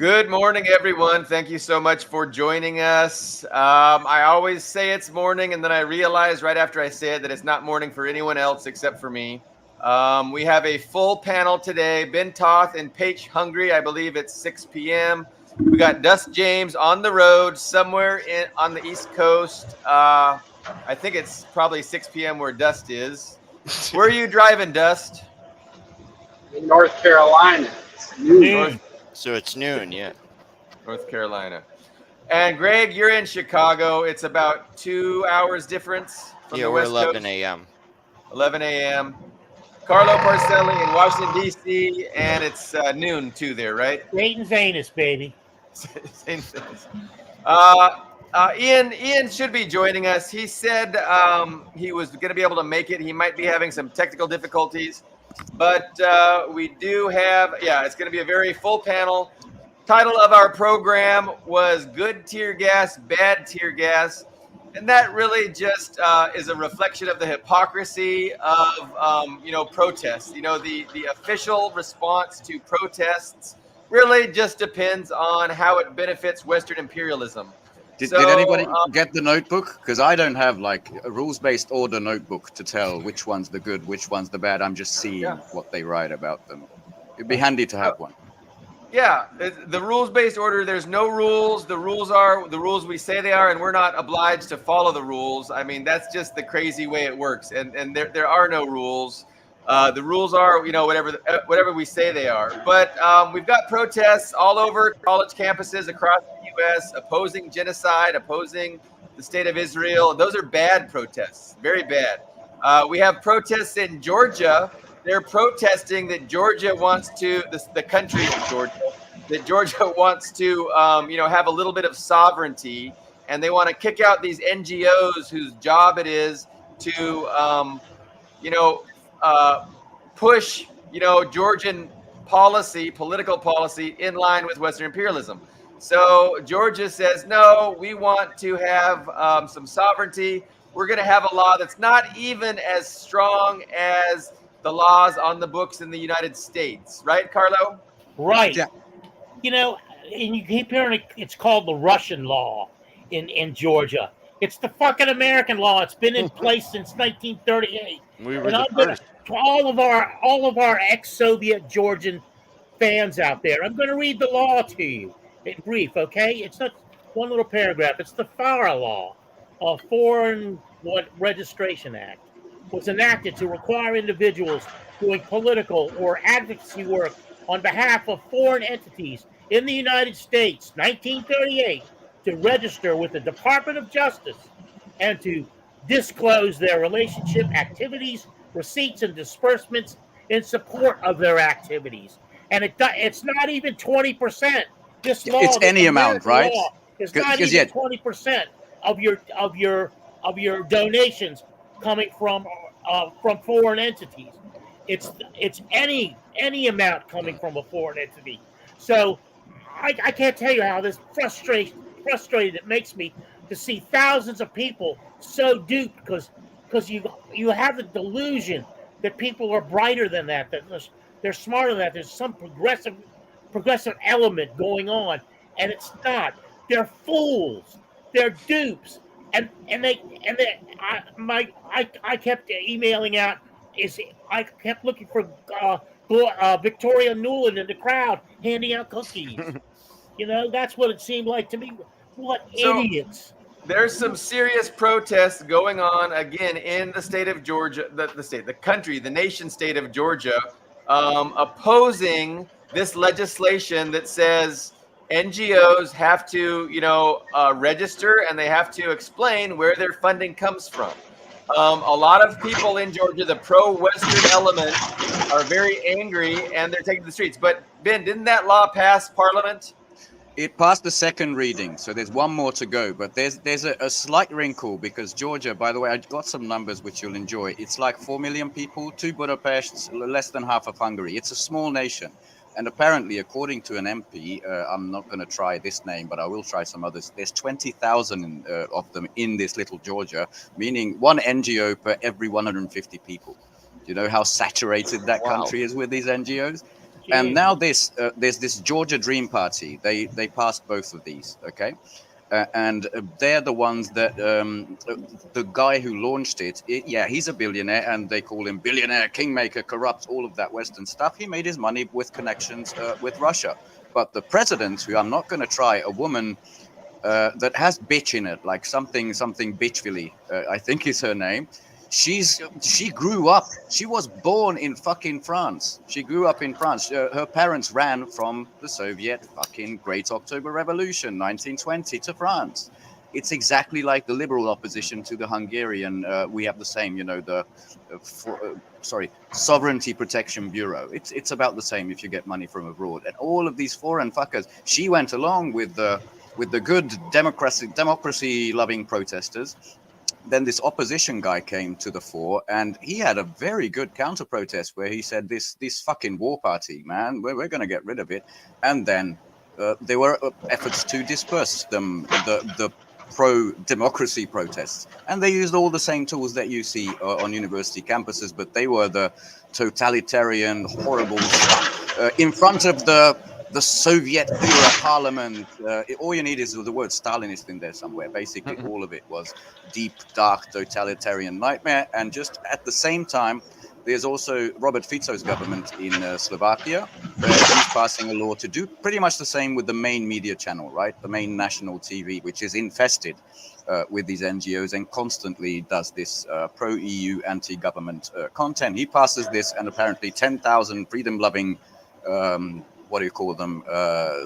Good morning, everyone. Thank you so much for joining us. I always say it's morning, and then I realize right after I say it that it's not morning for anyone else except for me. We have a full panel today. Ben Toth and Paige Hungry. I believe it's 6 p.m. We got Dust James on the road somewhere on the East Coast. I think it's probably 6 p.m. where Dust is. Where are you driving, Dust? In North Carolina. It's Noon. So it's noon, yeah. North Carolina. And Greg, you're in Chicago. It's about 2 hours difference from Yeah, the we're West 11 Coast. a.m. 11 a.m. Carlo Parcelli in Washington, D.C., and it's noon too there, right? Dayton's anus, baby. Same things. Ian should be joining us. He said he was going to be able to make it. He might be having some technical difficulties, but we do have, it's going to be a very full panel. Title of our program was Good Tear Gas, Bad Tear Gas. And that really just is a reflection of the hypocrisy of, protests. The official response to protests really just depends on how it benefits Western imperialism. Did anybody get the notebook? Because I don't have like a rules-based order notebook to tell which one's the good, which one's the bad. I'm just seeing what they write about them. It'd be handy to have one. Yeah, the rules-based order, there's no rules. The rules are the rules we say they are, and we're not obliged to follow the rules. I mean, that's just the crazy way it works. And there are no rules. The rules are, whatever we say they are. But we've got protests all over college campuses across the U.S. opposing genocide, opposing the state of Israel. Those are bad protests, very bad. We have protests in Georgia. They're protesting that Georgia wants to, the country of Georgia, that Georgia wants to, have a little bit of sovereignty, and they want to kick out these NGOs whose job it is to, push, Georgian political policy in line with Western imperialism. So Georgia says, no, we want to have some sovereignty. We're going to have a law that's not even as strong as the laws on the books in the United States. Right, Carlo? Right. Yeah. And you keep hearing it's called the Russian law in Georgia. It's the fucking American law. It's been in place since 1938. We were And the I'm gonna, first. to all of our ex-Soviet Georgian fans out there, I'm going to read the law to you in brief. Okay, it's not one little paragraph. It's the FARA law, Foreign Registration Act, was enacted to require individuals doing political or advocacy work on behalf of foreign entities in the United States, 1938, to register with the Department of Justice and to disclose their relationship activities, receipts, and disbursements in support of their activities. And it's not even 20%. This law, It's any amount, right? It's not even 20% of your donations coming from foreign entities. It's any amount coming from a foreign entity. So I can't tell you how this frustrated it makes me to see thousands of people so duped because you have the delusion that people are brighter than that they're smarter than that. There's some progressive element going on, and it's not. They're fools. They're dupes. And I kept emailing out. I kept looking for Victoria Nuland in the crowd handing out cookies. That's what it seemed like to me. What idiots! There's some serious protests going on again in the state of Georgia, the nation state of Georgia, opposing this legislation that says NGOs have to, register, and they have to explain where their funding comes from. A lot of people in Georgia, the pro-Western element, are very angry, and they're taking to the streets. But Ben, didn't that law pass Parliament? It passed the second reading, so there's one more to go. But there's a slight wrinkle because Georgia, by the way, I got some numbers which you'll enjoy. It's like 4 million people, 2 Budapests, less than half of Hungary. It's a small nation. And apparently, according to an MP, I'm not going to try this name, but I will try some others. There's 20,000 of them in this little Georgia, meaning one NGO per every 150 people. Do you know how saturated that country is with these NGOs? And now there's this Georgia Dream Party. They passed both of these, okay? And they're the ones that the guy who launched it, yeah, he's a billionaire, and they call him billionaire, kingmaker, corrupt, all of that Western stuff. He made his money with connections with Russia. But the president, who I'm not going to try, a woman that has bitch in it, like something bitchvilly, I think is her name. She grew up. She was born in fucking France. She grew up in France. Her parents ran from the Soviet fucking Great October Revolution, 1920, to France. It's exactly like the liberal opposition to the Hungarian. We have the same, you know, the Sovereignty Protection Bureau. It's about the same if you get money from abroad. And all of these foreign fuckers. She went along with the good democracy-loving protesters. Then this opposition guy came to the fore, and he had a very good counter-protest where he said, this fucking war party, man, we're going to get rid of it. And then there were efforts to disperse them, the pro-democracy protests. And they used all the same tools that you see on university campuses, but they were the totalitarian, horrible stuff. In front of the Soviet-era parliament, all you need is the word Stalinist in there somewhere. Basically, all of it was deep, dark, totalitarian nightmare. And just at the same time, there's also Robert Fico's government in Slovakia. He's passing a law to do pretty much the same with the main media channel, right? The main national TV, which is infested with these NGOs and constantly does this pro-EU, anti-government content. He passes this, and apparently 10,000 freedom-loving what do you call them?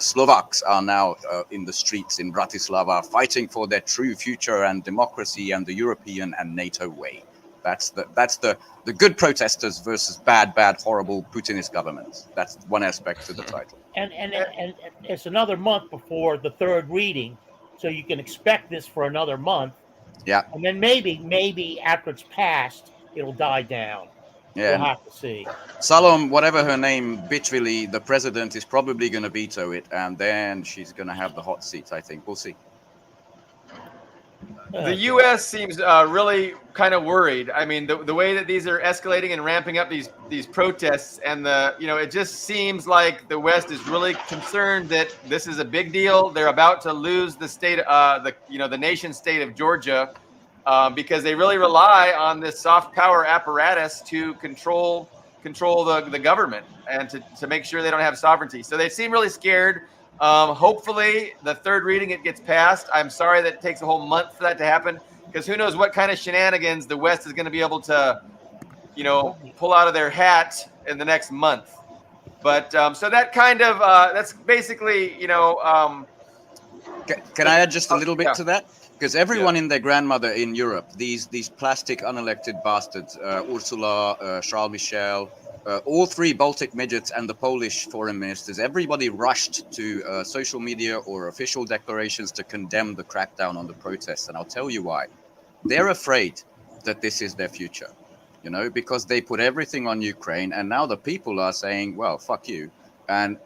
Slovaks are now in the streets in Bratislava fighting for their true future and democracy and the European and NATO way. That's the good protesters versus bad, horrible Putinist governments. That's one aspect to the title. And it's another month before the third reading, so you can expect this for another month. Yeah. And then maybe after it's passed, it'll die down. Yeah. We'll have to see. Salom, whatever her name, bitchvilly, the president is probably going to veto it, and then she's going to have the hot seat, I think. We'll see. The U.S. seems really kind of worried. I mean, the way that these are escalating and ramping up these protests, and it just seems like the West is really concerned that this is a big deal. They're about to lose the state, the nation state of Georgia, because they really rely on this soft power apparatus to control the government and to make sure they don't have sovereignty. So they seem really scared. Hopefully the third reading, it gets passed. I'm sorry that it takes a whole month for that to happen, because who knows what kind of shenanigans the West is going to be able to, pull out of their hat in the next month. But so that kind of that's basically, Can I add just a little bit to that? Because everyone in their grandmother in Europe, these plastic unelected bastards, Ursula, Charles Michel, all three Baltic midgets and the Polish foreign ministers, everybody rushed to social media or official declarations to condemn the crackdown on the protests. And I'll tell you why. They're afraid that this is their future, because they put everything on Ukraine. And now the people are saying, well, fuck you. And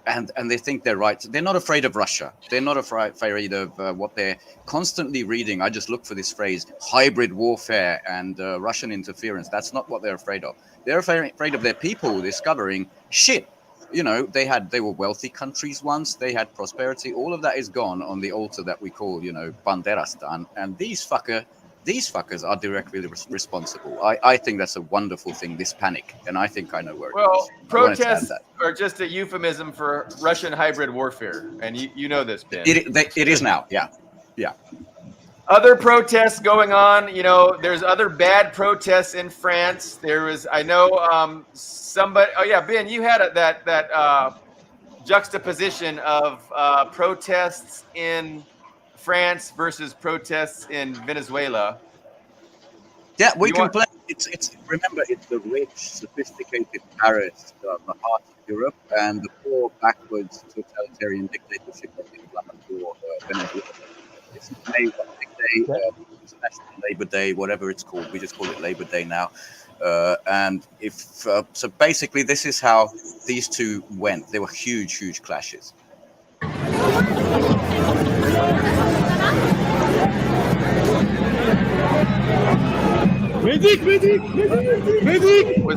they think they're right. They're not afraid of Russia. They're not afraid of what they're constantly reading. I just look for this phrase, hybrid warfare and Russian interference. That's not what they're afraid of. They're afraid of their people discovering shit. They were wealthy countries once. They had prosperity. All of that is gone on the altar that we call, Banderastan. And these fuckers are directly responsible. I think that's a wonderful thing, this panic. And I think I know where it is. Protests are just a euphemism for Russian hybrid warfare. And you know this, Ben. It is now, yeah. Yeah. Other protests going on, there's other bad protests in France. There was, I know, somebody, Ben, you had that juxtaposition of protests in France versus protests in Venezuela. Yeah, we can play. Remember, it's the rich, sophisticated Paris, the heart of Europe, and the poor, backwards, totalitarian dictatorship of Venezuela. It's May, International Labor Day, whatever it's called. We just call it Labor Day now. And so basically, this is how these two went. There were huge clashes. Was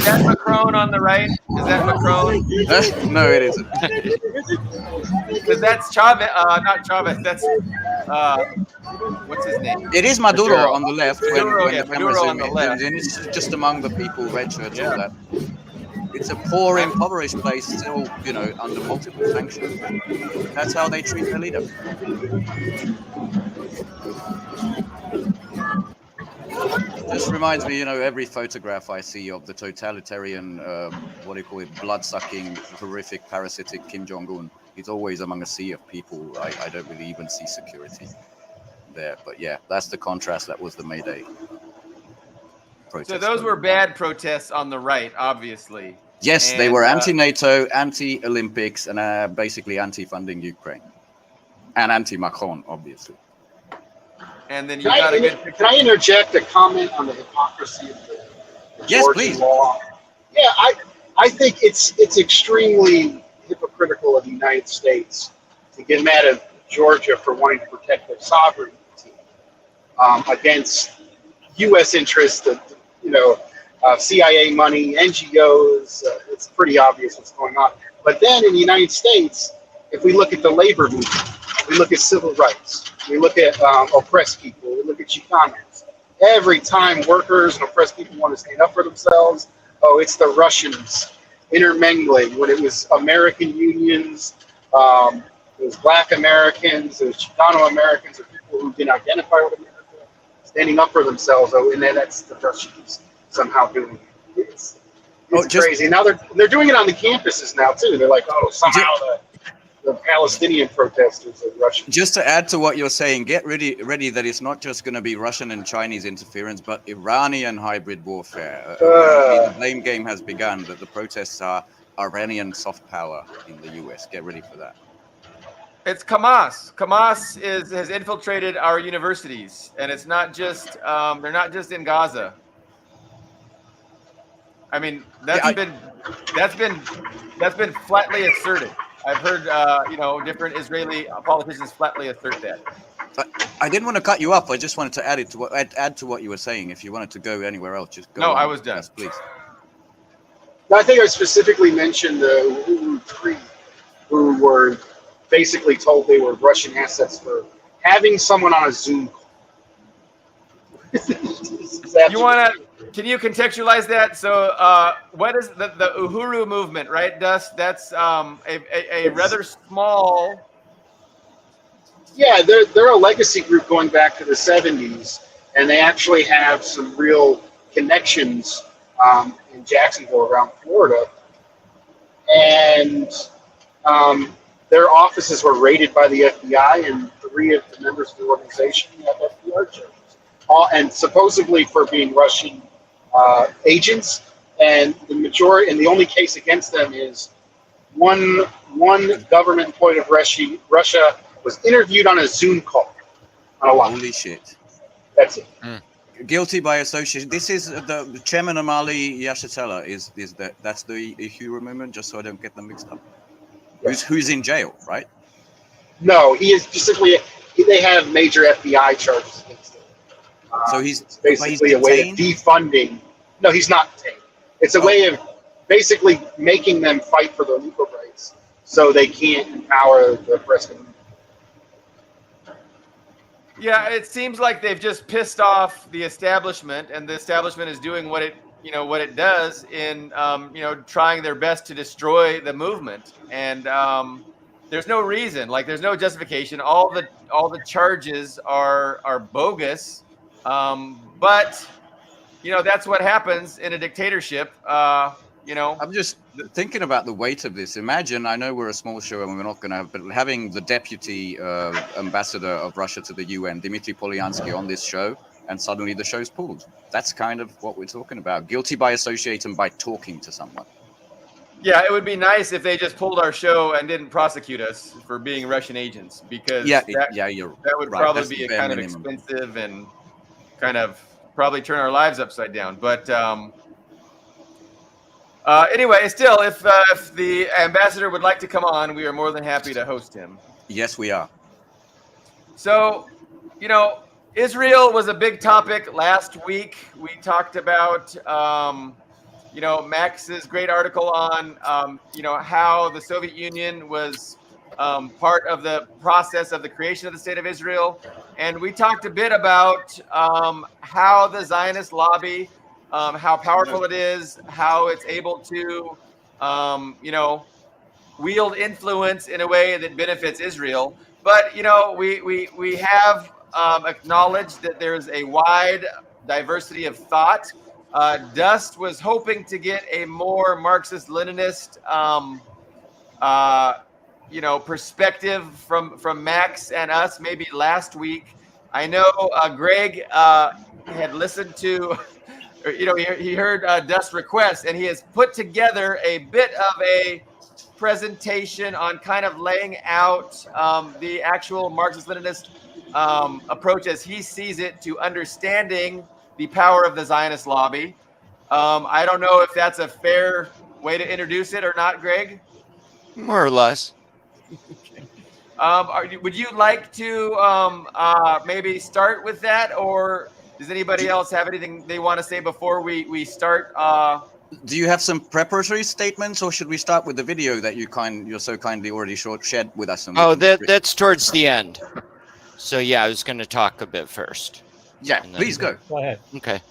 that Macron on the right? Is that Macron? No, it isn't. Because that's Chavez. Not Chavez. That's what's his name? It is Maduro on the left Maduro, when yeah, the camera Maduro on the left. zooms in. It's just among the people, red shirts, all Yeah. that. It's a poor, impoverished place, still, under multiple sanctions. That's how they treat their leader. Just reminds me, every photograph I see of the totalitarian, blood-sucking, horrific, parasitic Kim Jong-un, he's always among a sea of people. I don't really even see security there. But yeah, that's the contrast. That was the May Day protest. So those were bad protests on the right, obviously. Yes, And, they were anti-NATO, anti-Olympics, and basically anti-funding Ukraine. And anti-Macron, obviously. And then you got a good picture. Can I interject a comment on the hypocrisy of the Yes, Georgian please. law? Yeah, I think it's extremely hypocritical of the United States to get mad at Georgia for wanting to protect their sovereignty against U.S. interests, CIA money, NGOs. It's pretty obvious what's going on. But then in the United States, if we look at the labor movement, we look at civil rights, we look at oppressed people, we look at Chicanos. Every time workers and oppressed people want to stand up for themselves, it's the Russians intermingling. When it was American unions, it was Black Americans, it was Chicano Americans, or people who didn't identify with America, standing up for themselves. And then that's the Russians somehow doing it. It's crazy. Now they're doing it on the campuses now too. They're like, somehow the Palestinian protesters are Russian. Just to add to what you're saying, get ready that it's not just going to be Russian and Chinese interference, but Iranian hybrid warfare. The blame game has begun, that the protests are Iranian soft power in the US. Get ready for that. It's Hamas. Hamas has infiltrated our universities, and it's not just they're not just in Gaza. I mean, that's been flatly asserted. I've heard different Israeli politicians flatly assert that. I didn't want to cut you off. I just wanted to add to what you were saying. If you wanted to go anywhere else, just go. No, on. I was done. Yes, please. I think I specifically mentioned the Uhuru three, who were basically told they were Russian assets for having someone on a Zoom call. Can you contextualize that? So, what is the Uhuru movement, right? That's a rather small. Yeah, they're a legacy group going back to the 70s, and they actually have some real connections in Jacksonville, around Florida. And their offices were raided by the FBI, and 3 of the members of the organization have FBI charges. And supposedly for being Russian agents, and the only case against them is one government employee of Russia was interviewed on a Zoom call on a line. Holy shit! That's it. Guilty by association. This is the chairman Amali Yashitela. That's the Uhuru movement? Just so I don't get them mixed up. Yeah. Who's in jail, right? No, he is basically. They have major FBI charges against him. So he's basically a way of defunding. No, he's not detained. It's a way of basically making them fight for their legal rights, so they can't empower the press. Yeah, it seems like they've just pissed off the establishment, and the establishment is doing what it does in trying their best to destroy the movement. And there's no reason, there's no justification. All the charges are bogus. But that's what happens in a dictatorship. I'm just thinking about the weight of this. Imagine, I know we're a small show and we're not going to have, but having the deputy ambassador of Russia to the UN, Dmitry Polyansky, on this show, and suddenly the show's pulled. That's kind of what we're talking about. Guilty by association by talking to someone. Yeah, it would be nice if they just pulled our show and didn't prosecute us for being Russian agents, because that would probably be a kind of expensive and kind of probably turn our lives upside down. But anyway, still, if the ambassador would like to come on, we are more than happy to host him. Yes, we are. So, Israel was a big topic last week. We talked about, Max's great article on, how the Soviet Union was part of the process of the creation of the state of Israel. And we talked a bit about how the Zionist lobby, how powerful it is, how it's able to, wield influence in a way that benefits Israel. But we have acknowledged that there's a wide diversity of thought. Dust was hoping to get a more Marxist-Leninist, perspective from Max and us maybe last week. I know Greg had listened to, or, he heard Dust's request, and he has put together a bit of a presentation on kind of laying out the actual Marxist-Leninist approach as he sees it to understanding the power of the Zionist lobby. I don't know if that's a fair way to introduce it or not, Greg. More or less. Would you like to maybe start with that, or does anybody else have anything they want to say before we start? Do you have some preparatory statements, or should we start with the video that you're so kindly already shared with us? Oh, that's towards the end. So yeah, I was going to talk a bit first. Yeah, please go. Go ahead. Okay.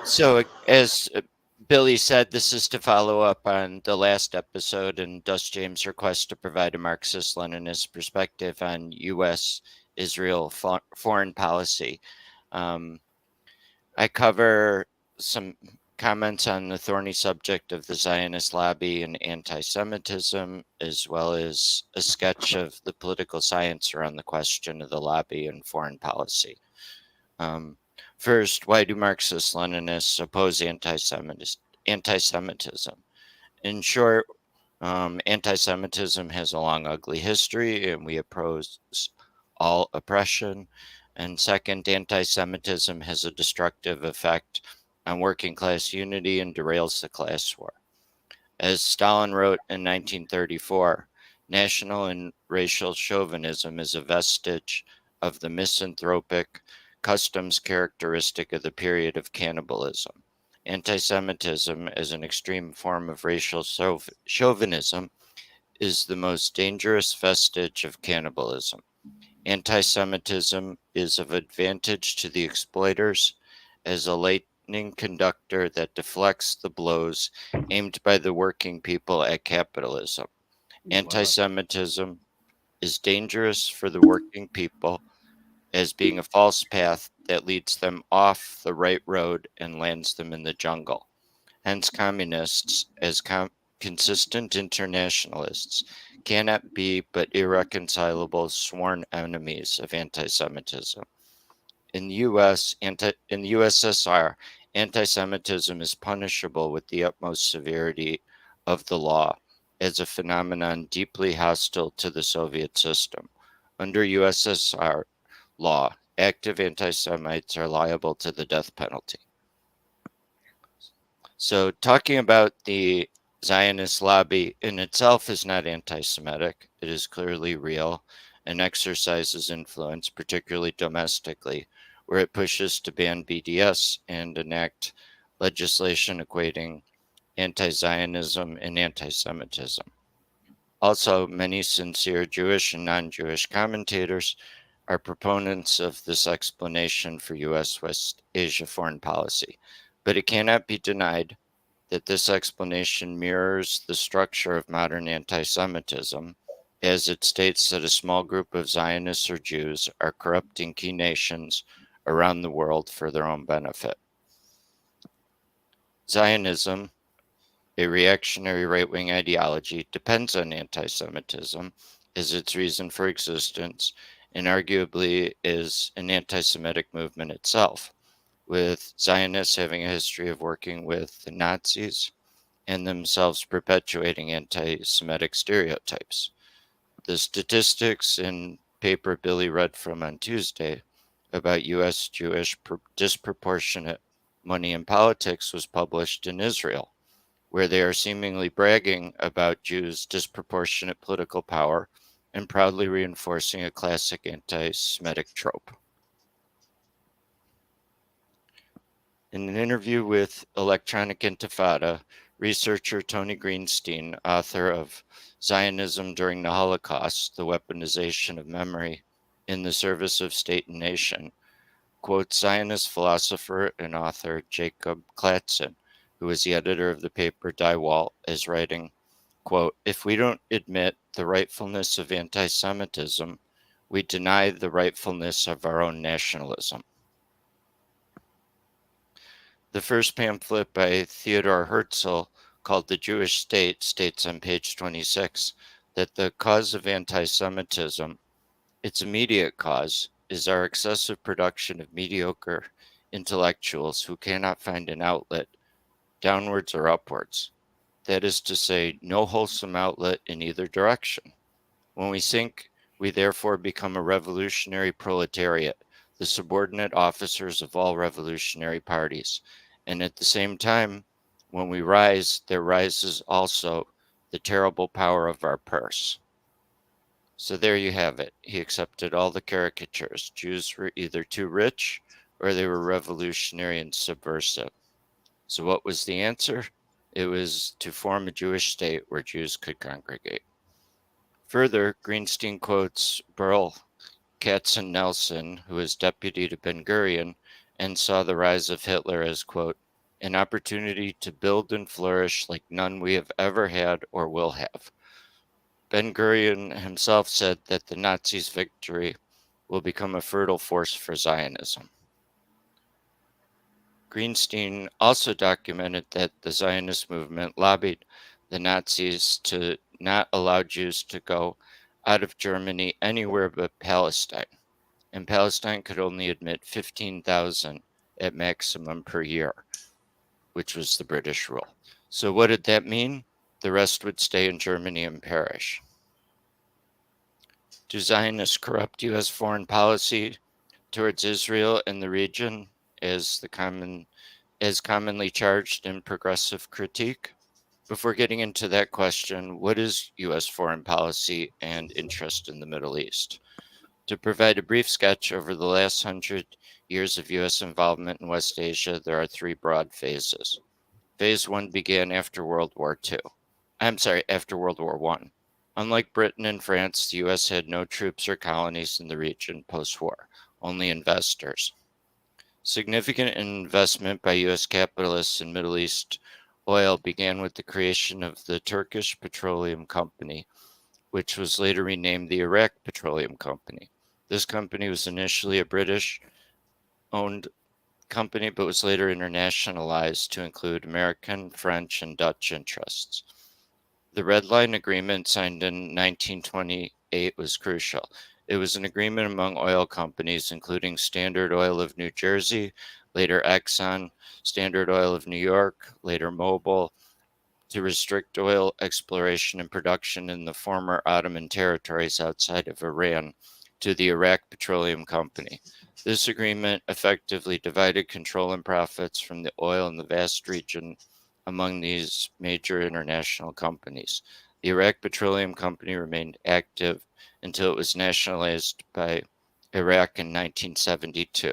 So as Billy said, this is to follow up on the last episode and Dust James' request to provide a Marxist-Leninist perspective on U.S.-Israel foreign policy. I cover some comments on the thorny subject of the Zionist lobby and anti-Semitism, as well as a sketch of the political science around the question of the lobby and foreign policy. First, why do Marxist-Leninists oppose anti-Semitism? In short, anti-Semitism has a long, ugly history, and we oppose all oppression. And second, anti-Semitism has a destructive effect on working class unity and derails the class war. As Stalin wrote in 1934, national and racial chauvinism is a vestige of the misanthropic customs characteristic of the period of cannibalism. Anti-Semitism, as an extreme form of racial chauvinism, is the most dangerous vestige of cannibalism. Anti-Semitism is of advantage to the exploiters as a lightning conductor that deflects the blows aimed by the working people at capitalism. Anti-Semitism is dangerous for the working people as being a false path that leads them off the right road and lands them in the jungle. Hence, communists, as consistent internationalists, cannot be but irreconcilable sworn enemies of anti-Semitism. In the USSR, anti-Semitism is punishable with the utmost severity of the law as a phenomenon deeply hostile to the Soviet system. Under USSR law, active anti-Semites are liable to the death penalty. So talking about the Zionist lobby in itself is not anti-Semitic. It is clearly real and exercises influence, particularly domestically, where it pushes to ban BDS and enact legislation equating anti-Zionism and anti-Semitism. Also, many sincere Jewish and non-Jewish commentators are proponents of this explanation for U.S. West Asia foreign policy, but it cannot be denied that this explanation mirrors the structure of modern anti-Semitism, as it states that a small group of Zionists or Jews are corrupting key nations around the world for their own benefit. Zionism, a reactionary right-wing ideology, depends on anti-Semitism as its reason for existence, and arguably is an anti-Semitic movement itself, with Zionists having a history of working with the Nazis and themselves perpetuating anti-Semitic stereotypes. The statistics in paper Billy read from on Tuesday about U.S. Jewish disproportionate money in politics was published in Israel. where they are seemingly bragging about Jews' disproportionate political power and proudly reinforcing a classic anti-Semitic trope. In an interview with Electronic Intifada, researcher Tony Greenstein, author of Zionism During the Holocaust, The Weaponization of Memory in the Service of State and Nation, quotes Zionist philosopher and author Jacob Klatzen, who was the editor of the paper Die Welt, as writing, quote, "If we don't admit the rightfulness of anti-Semitism, we deny the rightfulness of our own nationalism." The first pamphlet by Theodor Herzl, called The Jewish State, states on page 26 that the cause of anti-Semitism, its immediate cause, is our excessive production of mediocre intellectuals who cannot find an outlet, downwards or upwards. That is to say, no wholesome outlet in either direction. When we sink, we therefore become a revolutionary proletariat, the subordinate officers of all revolutionary parties. And at the same time, when we rise, there rises also the terrible power of our purse. So there you have it. He accepted all the caricatures. Jews were either too rich or they were revolutionary and subversive. So what was the answer? It was to form a Jewish state where Jews could congregate. Further, Greenstein quotes Burl Katzenelson, who was deputy to Ben-Gurion and saw the rise of Hitler as, quote, "an opportunity to build and flourish like none we have ever had or will have." Ben-Gurion himself said that the Nazis' victory will become a fertile force for Zionism. Greenstein also documented that the Zionist movement lobbied the Nazis to not allow Jews to go out of Germany anywhere but Palestine, and Palestine could only admit 15,000 at maximum per year, which was the British rule. So what did that mean? The rest would stay in Germany and perish. Do Zionists corrupt U.S. foreign policy towards Israel and the region as commonly charged in progressive critique? Before getting into that question, what is U.S. foreign policy and interest in the Middle East? To provide a brief sketch over the last 100 years of U.S. involvement in West Asia, there are three broad phases. Phase 1 began after World War I. Unlike Britain and France, the U.S. had no troops or colonies in the region post-war, only investors. Significant investment by U.S. capitalists in Middle East oil began with the creation of the Turkish Petroleum Company, which was later renamed the Iraq Petroleum Company. This company was initially a British-owned company, but was later internationalized to include American, French, and Dutch interests. The Red Line Agreement, signed in 1928, was crucial. It was an agreement among oil companies, including Standard Oil of New Jersey, later Exxon, Standard Oil of New York, later Mobil, to restrict oil exploration and production in the former Ottoman territories outside of Iran to the Iraq Petroleum Company. This agreement effectively divided control and profits from the oil in the vast region among these major international companies. The Iraq Petroleum Company remained active until it was nationalized by Iraq in 1972.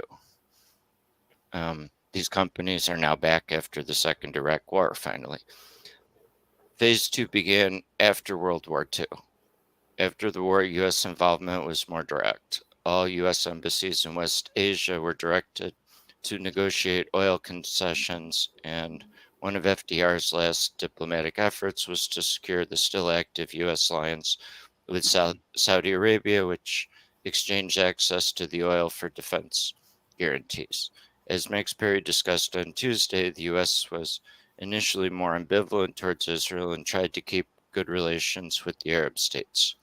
These companies are now back after the Second Iraq War, finally. Phase 2 began after World War II. After the war, U.S. involvement was more direct. All U.S. embassies in West Asia were directed to negotiate oil concessions, and one of FDR's last diplomatic efforts was to secure the still active U.S. alliance with Saudi Arabia, which exchanged access to the oil for defense guarantees. As Max Perry discussed on Tuesday, the U.S. was initially more ambivalent towards Israel and tried to keep good relations with the Arab states.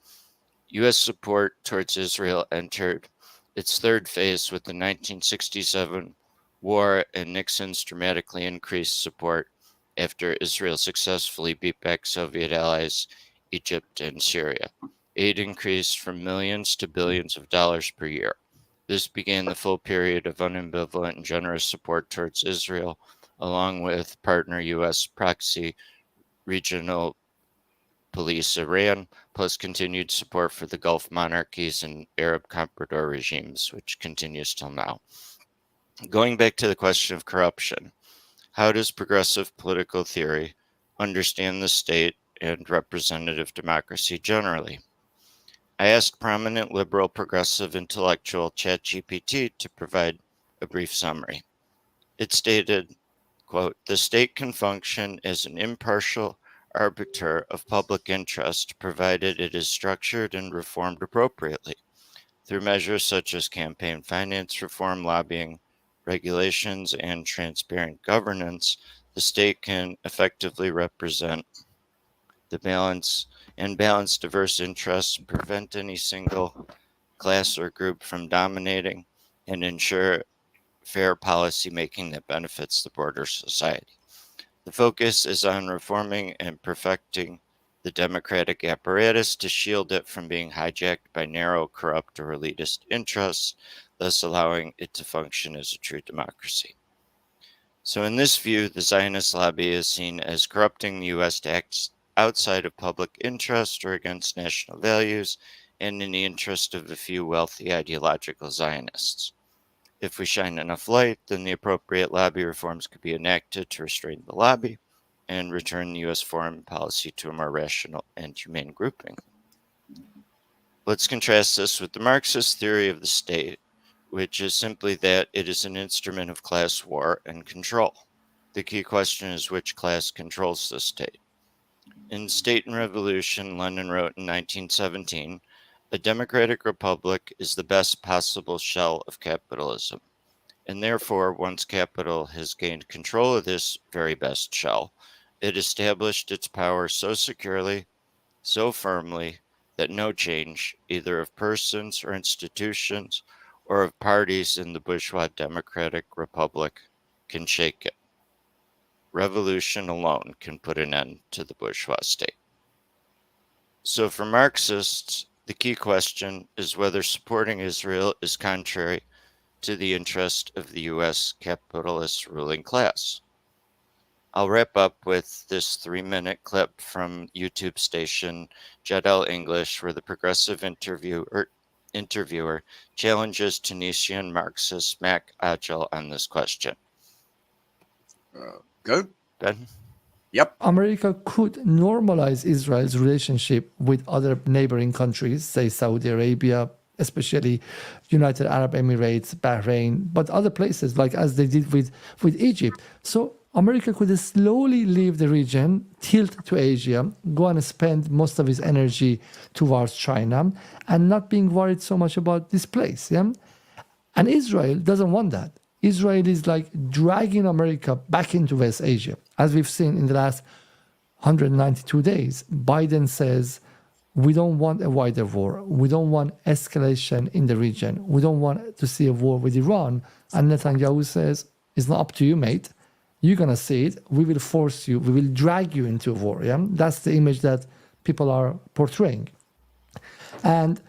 U.S. support towards Israel entered its third phase with the 1967 war and Nixon's dramatically increased support after Israel successfully beat back Soviet allies Egypt and Syria. Aid increased from millions to billions of dollars per year. This began the full period of unambivalent and generous support towards Israel, along with partner U.S. proxy regional police Iran, plus continued support for the Gulf monarchies and Arab comprador regimes, which continues till now. Going back to the question of corruption, how does progressive political theory understand the state and representative democracy generally? I asked prominent liberal progressive intellectual ChatGPT to provide a brief summary. It stated, quote, "The state can function as an impartial arbiter of public interest provided it is structured and reformed appropriately through measures such as campaign finance reform, lobbying, regulations, and transparent governance. The state can effectively represent the balance diverse interests, prevent any single class or group from dominating, and ensure fair policy making that benefits the broader society. The focus is on reforming and perfecting the democratic apparatus to shield it from being hijacked by narrow, corrupt, or elitist interests, thus allowing it to function as a true democracy." So in this view, the Zionist lobby is seen as corrupting the U.S. to act outside of public interest or against national values and in the interest of a few wealthy ideological Zionists. If we shine enough light, then the appropriate lobby reforms could be enacted to restrain the lobby and return the U.S. foreign policy to a more rational and humane grouping. Let's contrast this with the Marxist theory of the state, which is simply that it is an instrument of class war and control. The key question is which class controls the state. In State and Revolution, Lenin wrote in 1917, "A democratic republic is the best possible shell of capitalism. And therefore, once capital has gained control of this very best shell, it established its power so securely, so firmly, that no change, either of persons or institutions, or of parties in the bourgeois democratic republic, can shake it. Revolution alone can put an end to the bourgeois state." So for Marxists, the key question is whether supporting Israel is contrary to the interest of the U.S. capitalist ruling class. I'll wrap up with this 3-minute clip from YouTube station Jedel English, where the progressive interviewer challenges Tunisian Marxist Mac Agil on this question. Go. Ben? Yep. America could normalize Israel's relationship with other neighboring countries, say Saudi Arabia, especially United Arab Emirates, Bahrain, but other places, like as they did with Egypt. So America could slowly leave the region, tilt to Asia, go and spend most of its energy towards China, and not being worried so much about this place. Yeah? And Israel doesn't want that. Israel is like dragging America back into West Asia. As we've seen in the last 192 days, Biden says, we don't want a wider war. We don't want escalation in the region. We don't want to see a war with Iran. And Netanyahu says, it's not up to you, mate. You're going to see it. We will force you. We will drag you into a war. Yeah? That's the image that people are portraying. And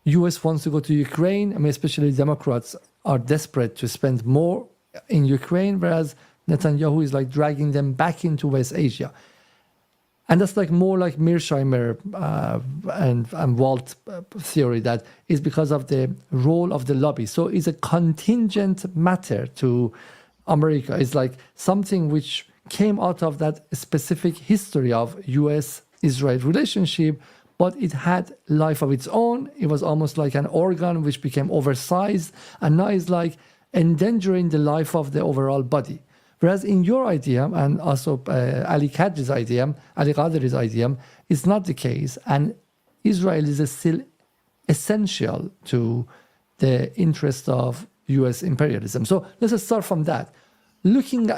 U.S. wants to go to Ukraine. I mean, especially Democrats are desperate to spend more in Ukraine, whereas Netanyahu is like dragging them back into West Asia. And that's like more like Mearsheimer and Walt theory, that is because of the role of the lobby. So it's a contingent matter to America. It's like something which came out of that specific history of U.S.-Israel relationship, but it had life of its own. It was almost like an organ which became oversized, and now it's like endangering the life of the overall body. Whereas in your idea, and also Ali Qadri's idea, Ali Qadri's idea, it's not the case. And Israel is still essential to the interest of US imperialism. So let's start from that. Looking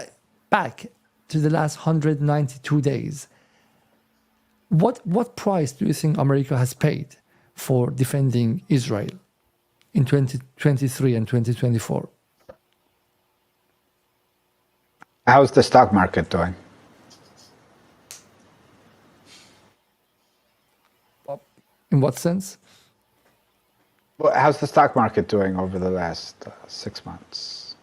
back to the last 192 days, what price do you think America has paid for defending Israel in 2023 and 2024? How's the stock market doing? In what sense? Well, how's the stock market doing over the last 6 months?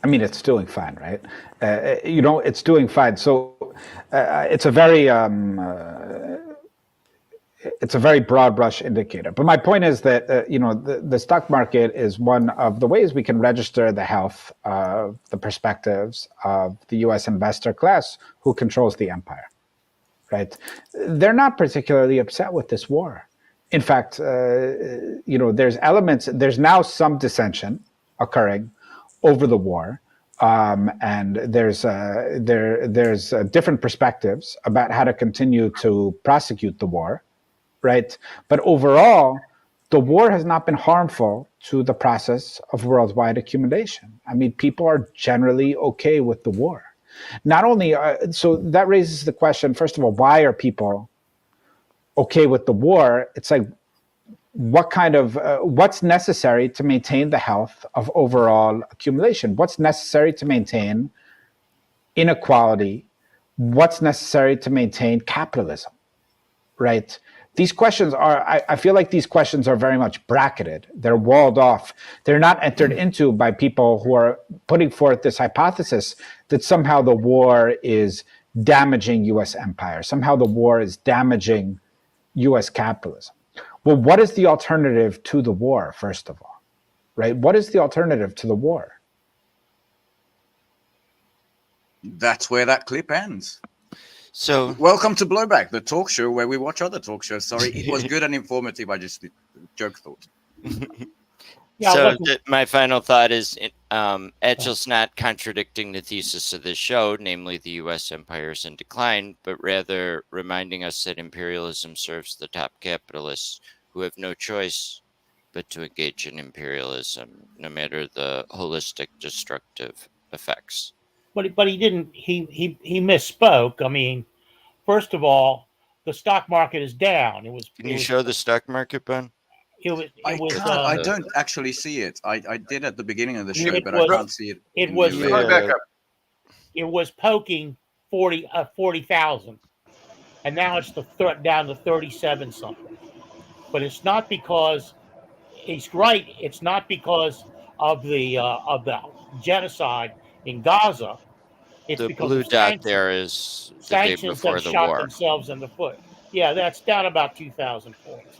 I mean, it's doing fine, right? It's doing fine. So it's a very broad brush indicator. But my point is that the stock market is one of the ways we can register the health of the perspectives of the U.S. investor class who controls the empire, right? They're not particularly upset with this war. In fact, there's now some dissension occurring over the war, and there's different perspectives about how to continue to prosecute the war, right? But overall, the war has not been harmful to the process of worldwide accumulation. I mean, people are generally okay with the war. Not only, so that raises the question, first of all, why are people okay with the war? It's like, what's necessary to maintain the health of overall accumulation? What's necessary to maintain inequality? What's necessary to maintain capitalism, right? These questions I feel like these questions are very much bracketed. They're walled off. They're not entered into by people who are putting forth this hypothesis that somehow the war is damaging U.S. empire. Somehow the war is damaging U.S. capitalism. Well, what is the alternative to the war, first of all, right? What is the alternative to the war? That's where that clip ends. So welcome to Blowback, the talk show where we watch other talk shows. Sorry, it was good and informative. I just joke thought. Yeah, my final thought is Etchel's not contradicting the thesis of this show, namely the U.S. empire is in decline, but rather reminding us that imperialism serves the top capitalists who have no choice but to engage in imperialism, no matter the holistic destructive effects. but he didn't. He misspoke. I mean, first of all, the stock market is down. Can you show the stock market, Ben? I don't actually see it. I did at the beginning of the show, but I can't see it. It was back up. It was poking 40,000, and now it's down to 37 something. But it's not because he's right. It's not because of the genocide in Gaza. It's the because blue of dot there is the day sanctions before that the shot war. themselves in the foot. Yeah, that's down about 2,000 points.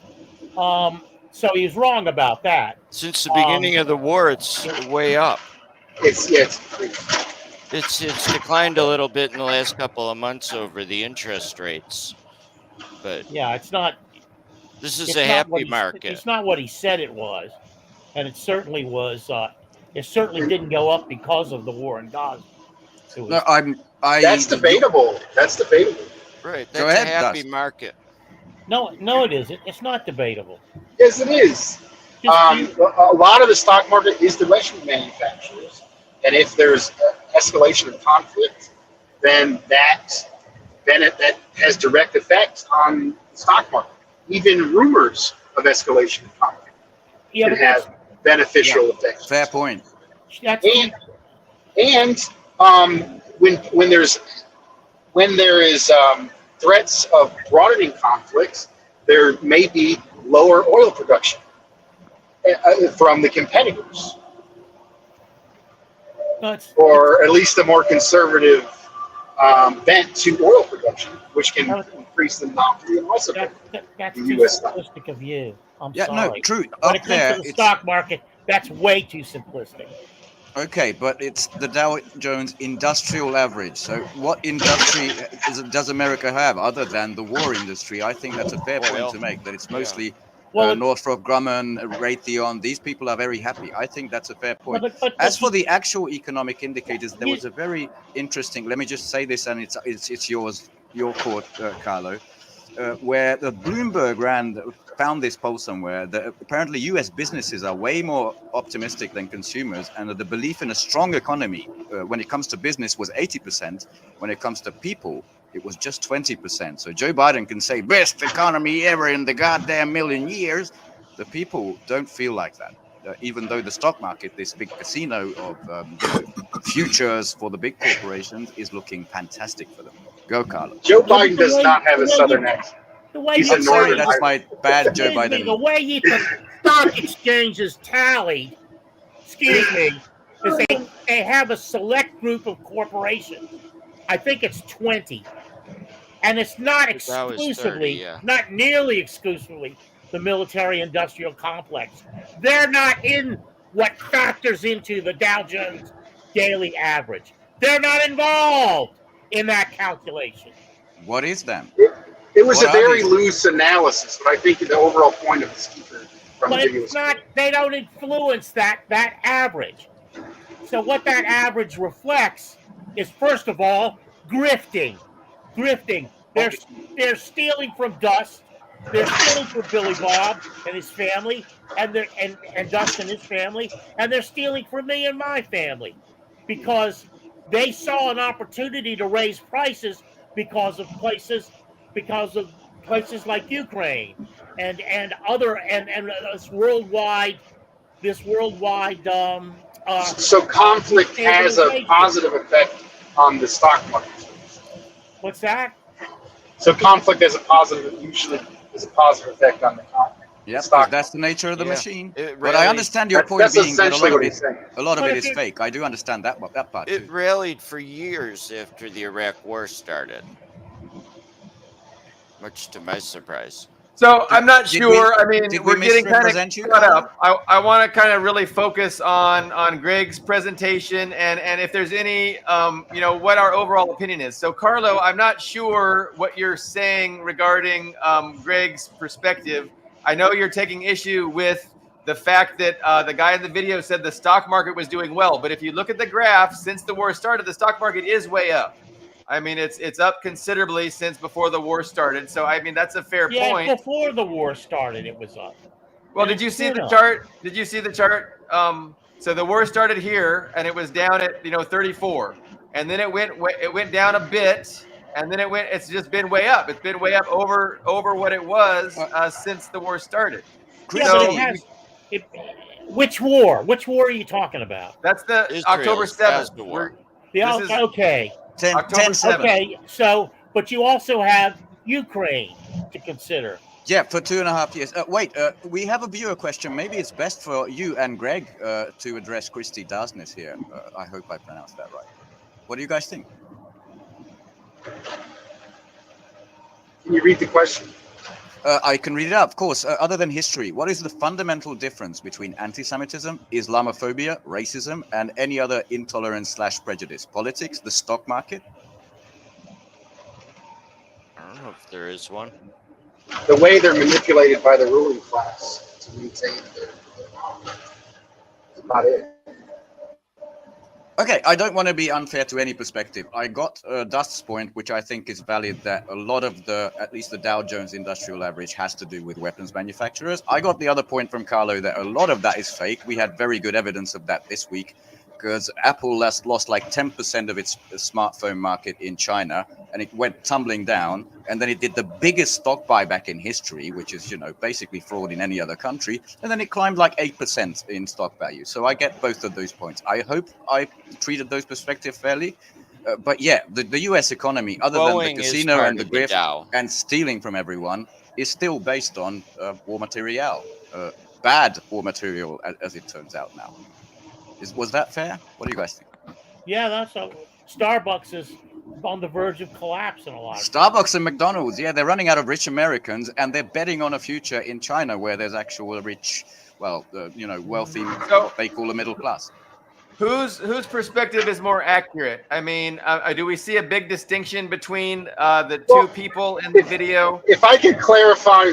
So he's wrong about that. Since the beginning of the war, it's way up. It's It's declined a little bit in the last couple of months over the interest rates, but yeah, it's not. This is a happy market. It's not what he said it was, and it certainly was. It certainly didn't go up because of the war in Gaza. That's debatable. That's debatable. Right. That's a happy market. No, it isn't. It's not debatable. Yes, it is. A lot of the stock market is the Russian manufacturers, and if there's escalation of conflict, then that has direct effects on the stock market. Even rumors of escalation of conflict can have beneficial effects. Fair point. And when there is threats of broadening conflicts, there may be lower oil production from the competitors, or at least a more conservative bent to oil production, which can increase the monopoly and also that's the too U.S. simplistic of you. I'm sorry. No, true. When it comes to the stock market, that's way too simplistic. Okay, but it's the Dow Jones Industrial Average. So what industry does America have other than the war industry? I think that's a fair point to make, that it's mostly Northrop Grumman, Raytheon. These people are very happy. I think that's a fair point. As for the actual economic indicators, there was a very interesting, let me just say this, and it's your court, Carlo, where the Bloomberg found this poll somewhere that apparently U.S. businesses are way more optimistic than consumers, and that the belief in a strong economy when it comes to business was 80%. When it comes to people, it was just 20%. So Joe Biden can say best economy ever in the goddamn million years. The people don't feel like that. Even though the stock market, this big casino of futures for the big corporations, is looking fantastic for them. Go, Carlo. Joe Biden does not have a southern accent. He's a northern. That's my bad Joe Biden. The way you can stock exchanges tallied, excuse me, is they have a select group of corporations. I think it's 20. And it's not That was 30, exclusively, yeah. not nearly exclusively, the military-industrial complex. They're not in what factors into the Dow Jones daily average. They're not involved in that calculation. What is them? It was What a are very these? loose analysis, but I think the overall point of the speaker from the But video it's was not, they don't influence that average. So what that average reflects is, first of all, grifting. They're stealing from Dust. They're stealing from Billy Bob and his family, and Dust and his family, and they're stealing from me and my family, because they saw an opportunity to raise prices because of places like Ukraine and other and this worldwide so conflict has a destabilization. positive effect on the stock market. What's that? So conflict has usually has a positive effect on the stock Yep, stock. that's the nature of the Yeah, machine. it But I rallied. understand your point That's being that essentially what he's saying. a lot of But it if is you- fake. I do understand that part It too. rallied for years after the Iraq War started, much to my surprise. So I'm not did sure. I did mean, we we're getting kind of misrepresent you, caught Carlo? up. I want to kind of really focus on Greg's presentation and if there's any what our overall opinion is. So Carlo, I'm not sure what you're saying regarding Greg's perspective. I know you're taking issue with the fact that the guy in the video said the stock market was doing well, but if you look at the graph since the war started, the stock market is way up. I mean, it's up considerably since before the war started. So I mean, that's a fair Yeah, point. before the war started, it was up. Well, And did you it's see been the up. chart? Did you see the chart? So the war started here, and it was down at 34, and then it went down a bit, and then it's just been way up. It's been way up over what it was since the war started. Yeah, but it So has. Which war? Which war are you talking about? that's the Israel's October 7th. Gaza war. The, This is okay. 10, October 10-7. Okay. So, but you also have Ukraine to consider. Yeah, for 2.5 years. Wait, we have a viewer question. Maybe it's best for you and Greg to address Christy Darsness here. I hope I pronounced that right. What do you guys think? Can you read the question? I can read it out, of course. Other than history, what is the fundamental difference between anti-Semitism, Islamophobia, racism, and any other intolerance/prejudice? Politics, the stock market? I don't know if there is one. The way they're manipulated by the ruling class to maintain their power. That's about it. Okay, I don't want to be unfair to any perspective. I got Dust's point, which I think is valid, that a lot of at least the Dow Jones Industrial Average has to do with weapons manufacturers. I got the other point from Carlo that a lot of that is fake. We had very good evidence of that this week, because Apple lost like 10% of its smartphone market in China, and it went tumbling down. And then it did the biggest stock buyback in history, which is, basically fraud in any other country. And then it climbed like 8% in stock value. So I get both of those points. I hope I treated those perspectives fairly. But yeah, the US economy, other Boeing than the is casino part and the of the grift Dow. and stealing from everyone, is still based on war material. Bad war material, as it turns out now. Was that fair? What do you guys think? Yeah, that's Starbucks is on the verge of collapse in a lot of Starbucks and McDonald's, yeah, they're running out of rich Americans, and they're betting on a future in China where there's actual rich, wealthy, So- they call a middle class. whose perspective is more accurate? I mean, do we see a big distinction between the two people in the video? If I could clarify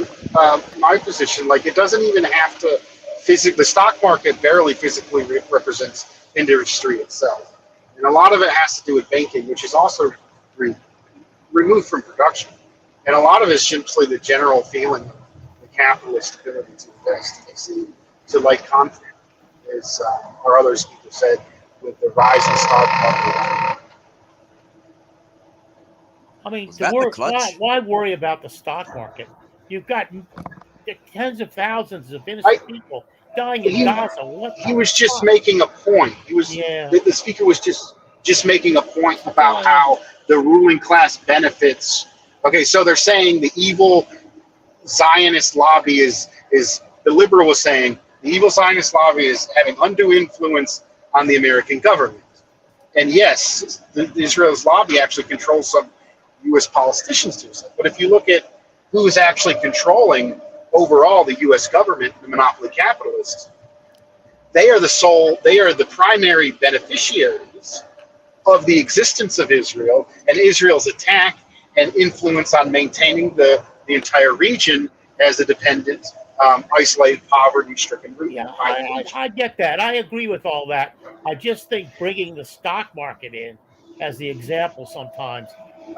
my position, like it doesn't even have to the stock market barely physically represents industry itself. And a lot of it has to do with banking, which is also removed from production. And a lot of it's simply the general feeling of the capitalist ability to invest. They seem to like conflict, as our other speaker said, with the rise in stock market. I mean, Was that the clutch? why worry about the stock market? You've got tens of thousands of innocent people dying in Gaza. He was just making a point. The speaker was just making a point about how the ruling class benefits. Okay, so they're saying the evil Zionist lobby is the liberal was saying the evil Zionist lobby is having undue influence on the American government. And yes, Israel's lobby actually controls some U.S. politicians to it. But if you look at who is actually controlling overall the U.S. government, the monopoly capitalists, they are the primary beneficiaries of the existence of Israel and Israel's attack and influence on maintaining the entire region as a dependent, isolated, poverty-stricken region. Yeah, I get that. I agree with all that. I just think bringing the stock market in as the example sometimes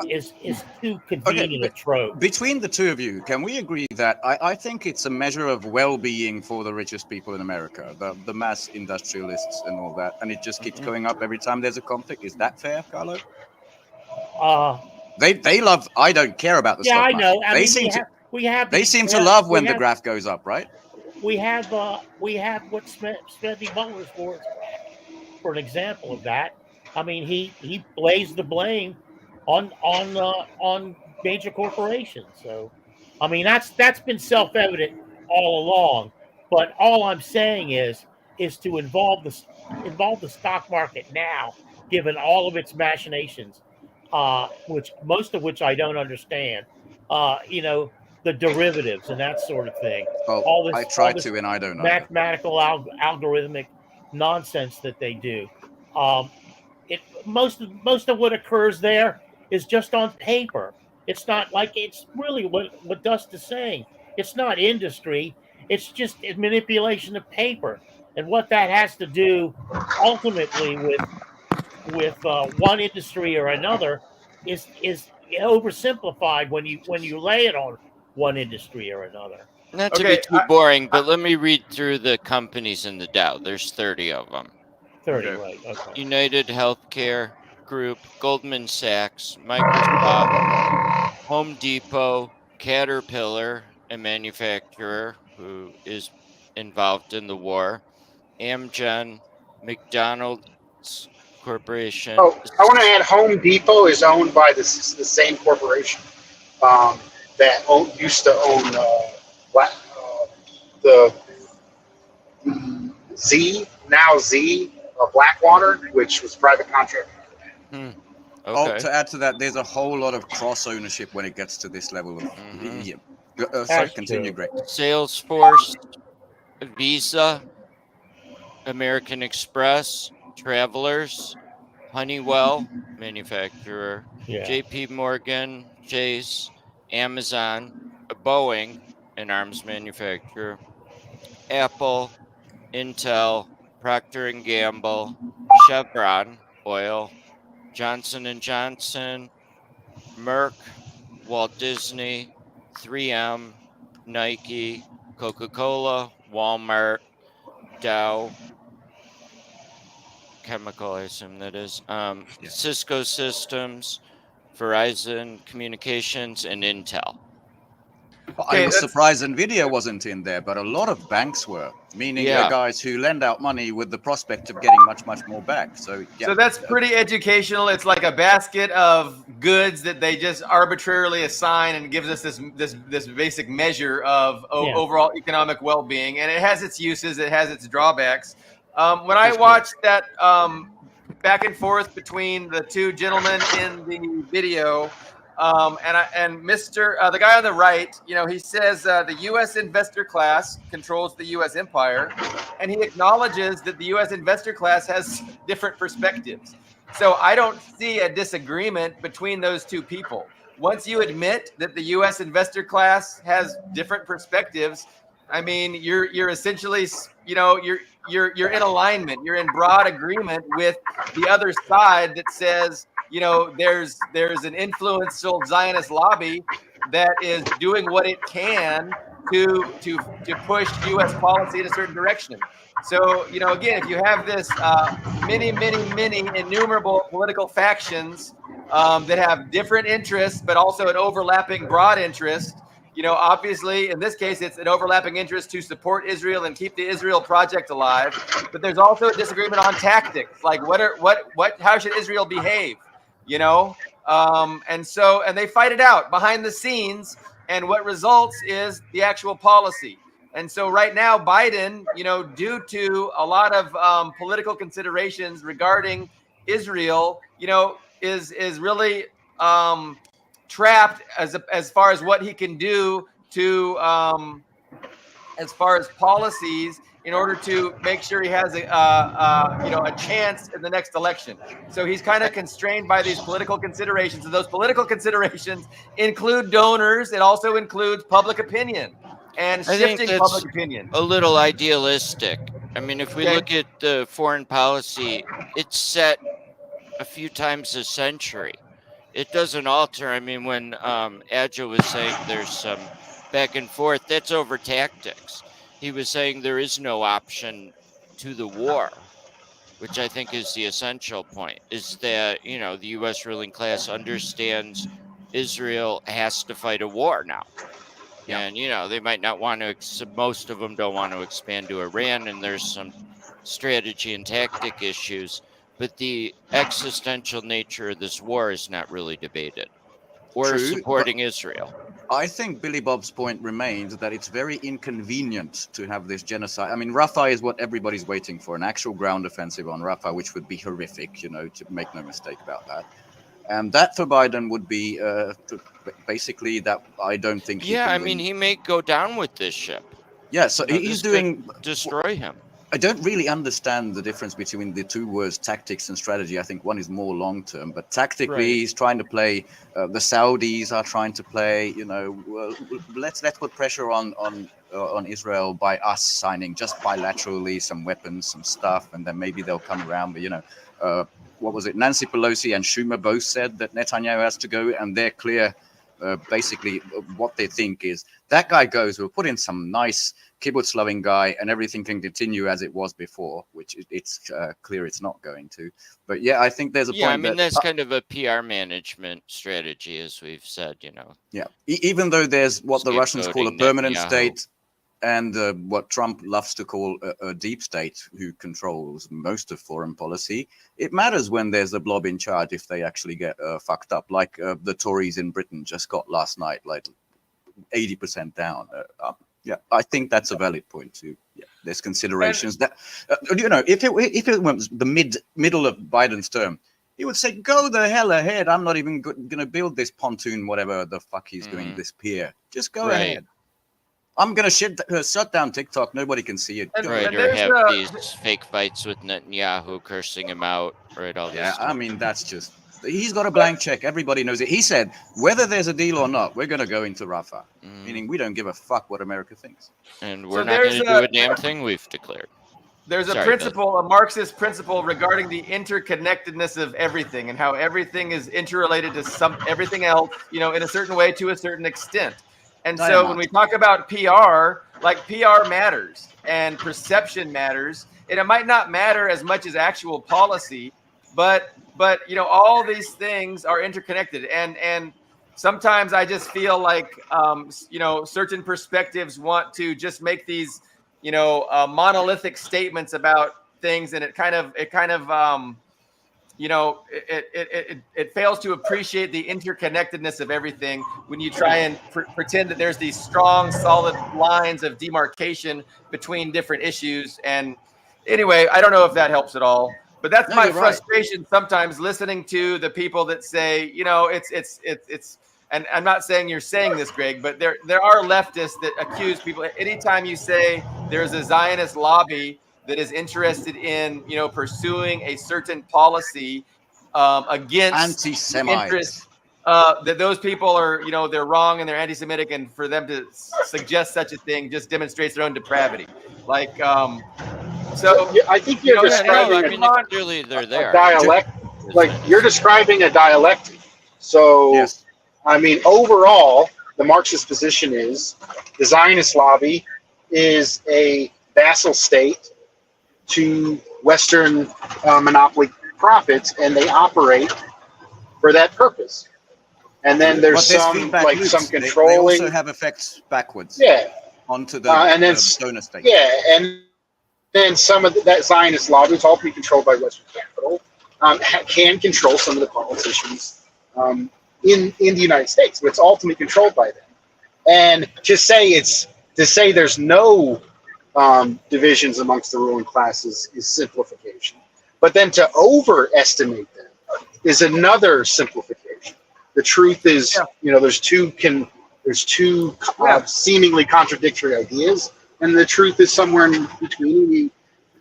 is too convenient a trope. Between the two of you, can we agree that I think it's a measure of well-being for the richest people in America, the mass industrialists and all that, and it just keeps going up every time there's a conflict? Is that fair, Carlo? They love. I don't care about the stock market. I know. They seem to love when the graph goes up, right? We have what Smedley Butler's for an example of that. I mean, he lays the blame on major corporations. So, I mean, that's been self-evident all along. But all I'm saying is to involve the stock market now, given all of its machinations, which most of which I don't understand. The derivatives and that sort of thing. Well, I try to, and I don't know. Mathematical algorithmic nonsense that they do. Most of what occurs there is just on paper. It's not like it's really what Dust is saying. It's not industry. It's just a manipulation of paper, and what that has to do ultimately with one industry or another is oversimplified when you lay it on one industry or another. Not to be too boring, but let me read through the companies in the Dow. There's 30 of them. 30, right? Okay. United Healthcare Group, Goldman Sachs, Microsoft, Home Depot, Caterpillar, a manufacturer who is involved in the war, Amgen, McDonald's Corporation. Oh, I want to add Home Depot is owned by the same corporation that used to own the Z, Blackwater, which was private contract. Okay. To add to that, there's a whole lot of cross ownership when it gets to this level of. Sorry, continue, Greg. Salesforce, Visa, American Express, Travelers, Honeywell, manufacturer, J.P. Morgan, Chase, Amazon, Boeing, an arms manufacturer, Apple, Intel, Procter & Gamble, Chevron, oil, Johnson & Johnson, Merck, Walt Disney, 3M, Nike, Coca-Cola, Walmart, Dow, Chemical, I assume that is, Cisco Systems, Verizon Communications, and Intel. Well, I was surprised NVIDIA wasn't in there, but a lot of banks were, meaning the guys who lend out money with the prospect of getting much, much more back. So that's pretty educational. It's like a basket of goods that they just arbitrarily assign and gives us this basic measure of overall economic well-being. And it has its uses, it has its drawbacks. When I watched that back and forth between the two gentlemen in the video, and the guy on the right, he says the U.S. investor class controls the U.S. empire, and he acknowledges that the U.S. investor class has different perspectives. So I don't see a disagreement between those two people. Once you admit that the U.S. investor class has different perspectives, I mean, you're essentially, you're in alignment. You're in broad agreement with the other side that says, there's an influential Zionist lobby that is doing what it can to push U.S. policy in a certain direction. So, again, if you have this many innumerable political factions that have different interests, but also an overlapping broad interest, obviously, in this case, it's an overlapping interest to support Israel and keep the Israel project alive. But there's also a disagreement on tactics, like how should Israel behave? And they fight it out behind the scenes, and what results is the actual policy. And so right now, Biden, due to a lot of political considerations regarding Israel, is really trapped as far as what he can do to as far as policies in order to make sure he has a chance in the next election. So he's kind of constrained by these political considerations, and those political considerations include donors. It also includes public opinion and I think shifting that's public opinion. a little idealistic. I mean, if we Okay. look at the foreign policy, it's set a few times a century. It doesn't alter. I mean, when Agile was saying there's some back and forth, that's over tactics. He was saying there is no option to the war, which I think is the essential point, is that, the U.S. ruling class understands Israel has to fight a war now. Yeah. And, they might not want to, most of them don't want to expand to Iran, and there's some strategy and tactic issues, but the existential nature of this war is not really debated or True, supporting Israel. I think Billy Bob's point remains that it's very inconvenient to have this genocide. I mean, Rafah is what everybody's waiting for, an actual ground offensive on Rafah, which would be horrific, to make no mistake about that. And that for Biden would be basically that I don't think he can win. He may go down with this ship. Yeah, so he's doing... Destroy him. I don't really understand the difference between the two words, tactics and strategy. I think one is more long-term, but tactically he's trying to play, the Saudis are trying to play, let's put pressure on Israel by us signing just bilaterally some weapons, some stuff, and then maybe they'll come around. But, what was it? Nancy Pelosi and Schumer both said that Netanyahu has to go, and they're clear. Basically, what they think is that guy goes, we'll put in some nice kibbutz-loving guy, and everything can continue as it was before, which it's clear it's not going to. But yeah, I think there's a point. Yeah, I mean, that's kind of a PR management strategy, as we've said, Yeah, even though there's what the Russians call a permanent state, and what Trump loves to call a deep state who controls most of foreign policy, it matters when there's a blob in charge if they actually get fucked up, like the Tories in Britain just got last night, like 80% down. Yeah, I think that's a valid point too. Yeah, there's considerations that, if it was the middle of Biden's term, he would say, go the hell ahead. I'm not even going to build this pontoon, whatever the fuck he's doing, this pier. Just go ahead. I'm going to shut down TikTok. Nobody can see it. Right, or have these fake fights with Netanyahu cursing him out. Right, all this stuff. I mean, that's just... He's got a blank check. Everybody knows it. He said, whether there's a deal or not, we're going to go into Rafah. Meaning we don't give a fuck what America thinks. And we're not going to do a damn thing we've declared. There's a principle, a Marxist principle regarding the interconnectedness of everything and how everything is interrelated to everything else, in a certain way to a certain extent. And so when we talk about PR, like PR matters and perception matters, and it might not matter as much as actual policy, but all these things are interconnected. And sometimes I just feel like certain perspectives want to just make these monolithic statements about things, and it fails to appreciate the interconnectedness of everything when you try and pretend that there's these strong, solid lines of demarcation between different issues. And anyway, I don't know if that helps at all, but that's my frustration sometimes listening to the people that say, it's, and I'm not saying you're saying this, Greg, but there are leftists that accuse people. Anytime you say there's a Zionist lobby that is interested in, pursuing a certain policy against anti-Semites, that those people are, they're wrong and they're anti-Semitic, and for them to suggest such a thing just demonstrates their own depravity. Like, so I think you're describing clearly they're there. A dialect, like you're describing a dialectic. So, yes. I mean, overall, the Marxist position is the Zionist lobby is a vassal state to Western some profits, and they operate for that purpose. And then there's some controlling. They also have effects backwards. Yeah. Onto the donor state. Yeah, and then some of that Zionist lobby, it's ultimately controlled by Western capital, can control some of the politicians in the United States, but it's ultimately controlled by them. And to say it's To say there's no divisions amongst the ruling classes is simplification. But then to overestimate them is another simplification. The truth is, there's two seemingly contradictory ideas, and the truth is somewhere in between. We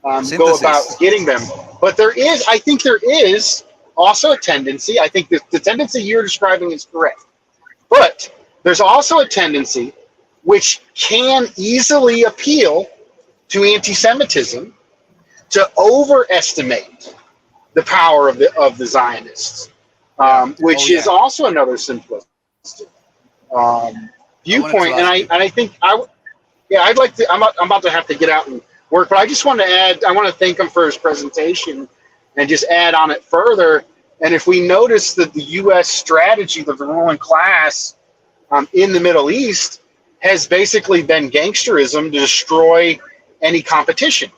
go about getting them. But I think there is also a tendency. I think the tendency you're describing is correct. But there's also a tendency which can easily appeal to anti-Semitism to overestimate the power of the Zionists, which is also another simplistic viewpoint. And I think I'd like to. I'm about to have to get out and work, but I just want to add. I want to thank him for his presentation, and just add on it further. And if we notice that the U.S. strategy of the ruling class in the Middle East has basically been gangsterism to destroy any competition.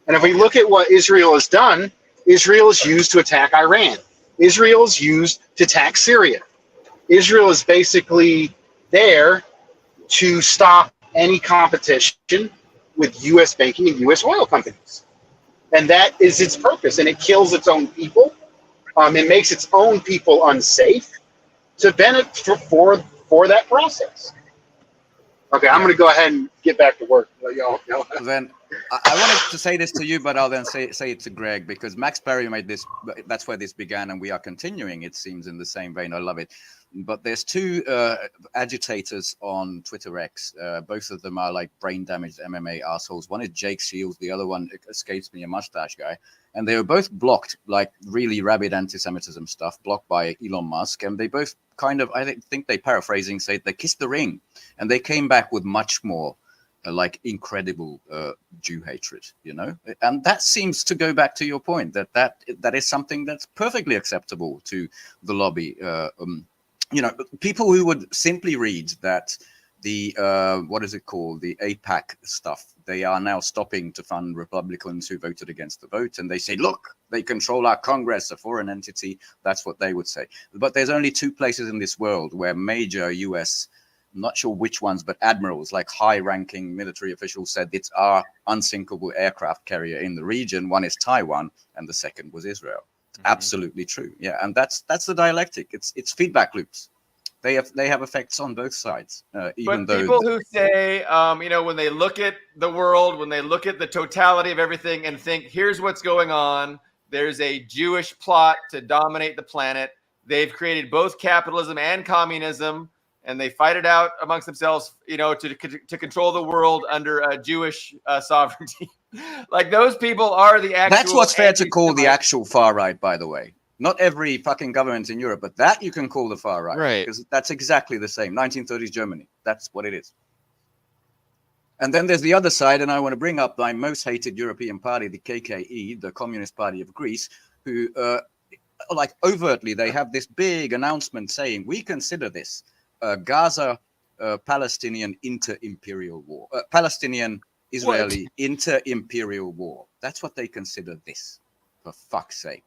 And if we look at what Israel has done, Israel is used to attack Iran. Israel is used to attack Syria. Israel is basically there to stop any competition with U.S. banking and U.S. oil companies. And that is its purpose. And it kills its own people. It makes its own people unsafe to benefit for that process. Okay, I'm going to go ahead and get back to work. Then I wanted to say this to you, but I'll then say it to Greg, because Max Perry made this. That's where this began, and we are continuing, it seems, in the same vein. I love it. But there's two agitators on Twitter X. Both of them are like brain-damaged MMA assholes. One is Jake Shields. The other one escapes me, a mustache guy. And they were both blocked, like really rabid anti-Semitism stuff, blocked by Elon Musk. And they both kind of, I think they paraphrasing, say they kissed the ring. And they came back with much more like incredible Jew hatred, And that seems to go back to your point, that is something that's perfectly acceptable to the lobby. People who would simply read that the what is it called, the AIPAC stuff, they are now stopping to fund Republicans who voted against the vote, and they say, look, they control our Congress, a foreign entity. That's what they would say. But there's only two places in this world where major US, I'm not sure which ones, but admirals, like high-ranking military officials, said it's our unsinkable aircraft carrier in the region. One is Taiwan, and the second was Israel. Absolutely true. Yeah, and that's the dialectic. It's feedback loops. They have effects on both sides. Even though people who say, when they look at the world, when they look at the totality of everything, and think, here's what's going on. There's a Jewish plot to dominate the planet. They've created both capitalism and communism, and they fight it out amongst themselves, to control the world under a Jewish sovereignty. Like, those people are the actual. That's what's fair to call the actual far right, by the way. Not every fucking government in Europe, but that you can call the far right. Right. Because that's exactly the same. 1930s Germany. That's what it is. And then there's the other side, and I want to bring up my most hated European party, the KKE, the Communist Party of Greece, who, like, overtly, they have this big announcement saying, we consider this Gaza-Palestinian inter-imperial war. Palestinian-Israeli inter-imperial war. That's what they consider this, for fuck's sake.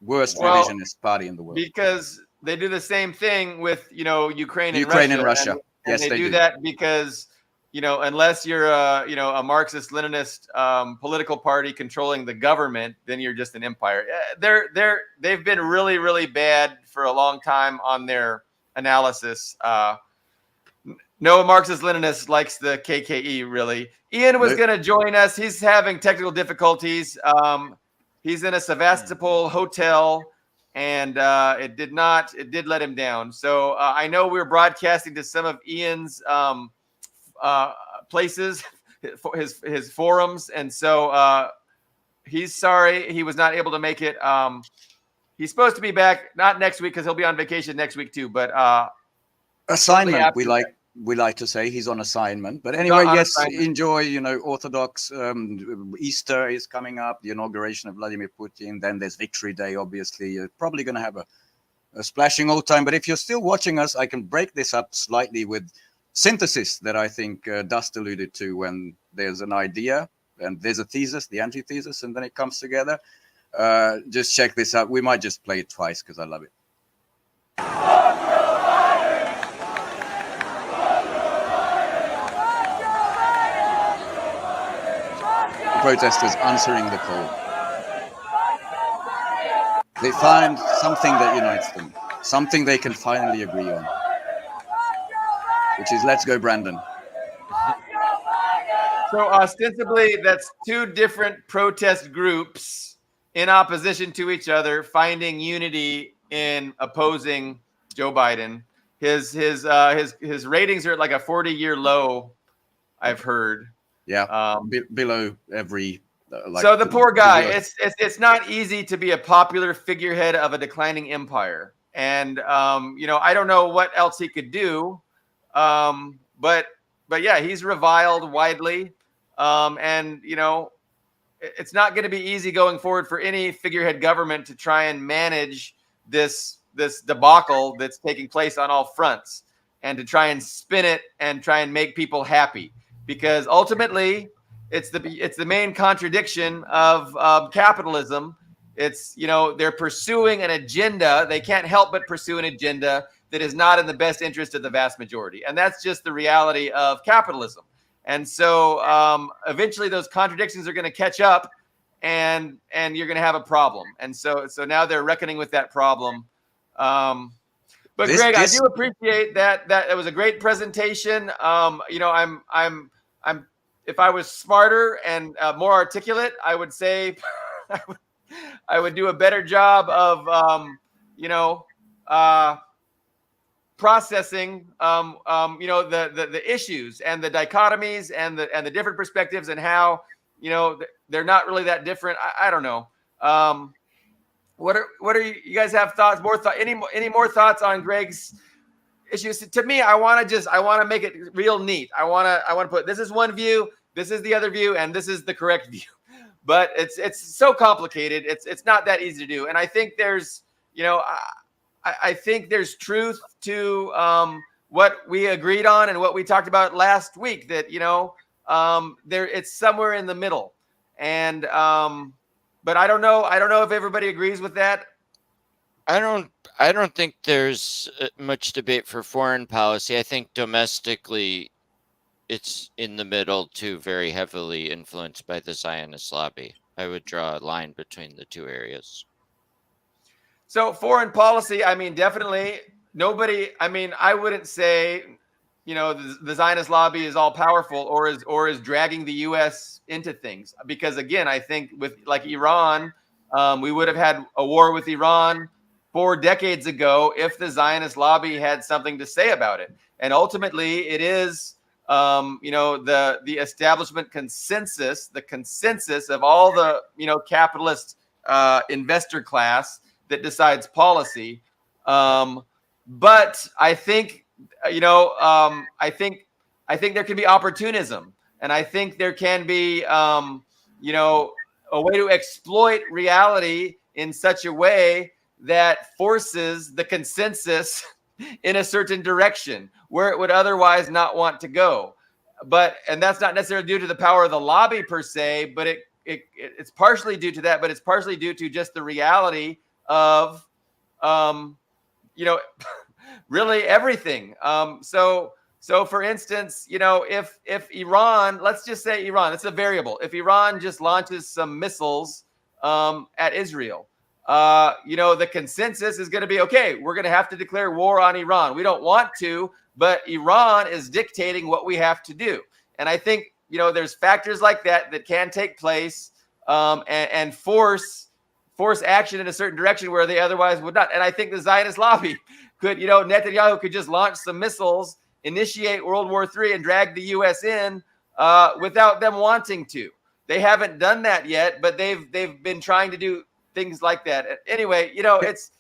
Worst revisionist party in the world. Because they do the same thing with, Ukraine and Russia. And yes, they do that because, unless you're a Marxist-Leninist political party controlling the government, then you're just an empire. They've been really, really bad for a long time on their analysis. No Marxist-Leninist likes the KKE, really. Ian was going to join us. He's having technical difficulties. He's in a Sevastopol hotel, and it did let him down. So I know we're broadcasting to some of Ian's places, his forums, and so he's sorry he was not able to make it. He's supposed to be back, not next week because he'll be on vacation next week too, but assignment, we like to say he's on assignment. But anyway, yes, enjoy, Orthodox. Easter is coming up, the inauguration of Vladimir Putin. Then there's Victory Day, obviously. You're probably going to have a splashing old time. But if you're still watching us, I can break this up slightly with synthesis that I think Dust alluded to, when there's an idea and there's a thesis, the antithesis, and then it comes together. Just check this out. We might just play it twice because I love it. protesters answering the call. They find something that unites them, something they can finally agree on, which is let's go, Brandon. So ostensibly, that's two different protest groups in opposition to each other, finding unity in opposing Joe Biden. His ratings are at like a 40-year low, I've heard. Yeah, below every. So the poor guy, it's not easy to be a popular figurehead of a declining empire, and I don't know what else he could do, but yeah, he's reviled widely, and it's not going to be easy going forward for any figurehead government to try and manage this debacle that's taking place on all fronts, and to try and spin it and try and make people happy, because ultimately it's the main contradiction of capitalism. It's they're pursuing an agenda. They can't help but pursue an agenda that is not in the best interest of the vast majority, and that's just the reality of capitalism. And so eventually those contradictions are going to catch up, and you're going to have a problem. And so now they're reckoning with that problem. But Greg, I do appreciate that it was a great presentation. I'm if I was smarter and more articulate, I would say I would do a better job of processing the issues and the dichotomies and the different perspectives, and how they're not really that different. I don't know. What are you guys have thoughts? Any more thoughts on Greg's issues? To me, I want to make it real neat. I want to put, this is one view, this is the other view, and this is the correct view. But it's so complicated. It's not that easy to do. And I think there's I think there's truth to what we agreed on and what we talked about last week, that it's somewhere in the middle. And but I don't know if everybody agrees with that. I don't think there's much debate for foreign policy. I think domestically it's in the middle, too, very heavily influenced by the Zionist lobby. I would draw a line between the two areas. So foreign policy, I mean, definitely nobody, I mean, I wouldn't say, the Zionist lobby is all powerful or is dragging the U.S. into things. Because again, I think with like Iran, we would have had a war with Iran 4 decades ago if the Zionist lobby had something to say about it. And ultimately it is, the establishment consensus, the consensus of all the, capitalist investor class that decides policy. But I think, I think there can be opportunism, and I think there can be, a way to exploit reality in such a way that forces the consensus in a certain direction where it would otherwise not want to go. And that's not necessarily due to the power of the lobby per se, but it's partially due to that, but it's partially due to just the reality of, really everything. So for instance, if Iran, let's just say Iran, it's a variable. If Iran just launches some missiles at Israel, the consensus is going to be, okay, we're going to have to declare war on Iran. We don't want to, but Iran is dictating what we have to do. And I think, there's factors like that can take place and force action in a certain direction where they otherwise would not. And I think the Zionist lobby could, Netanyahu could just launch some missiles, initiate World War III, and drag the U.S. in without them wanting to. They haven't done that yet, but they've been trying to do things like that. Anyway, it's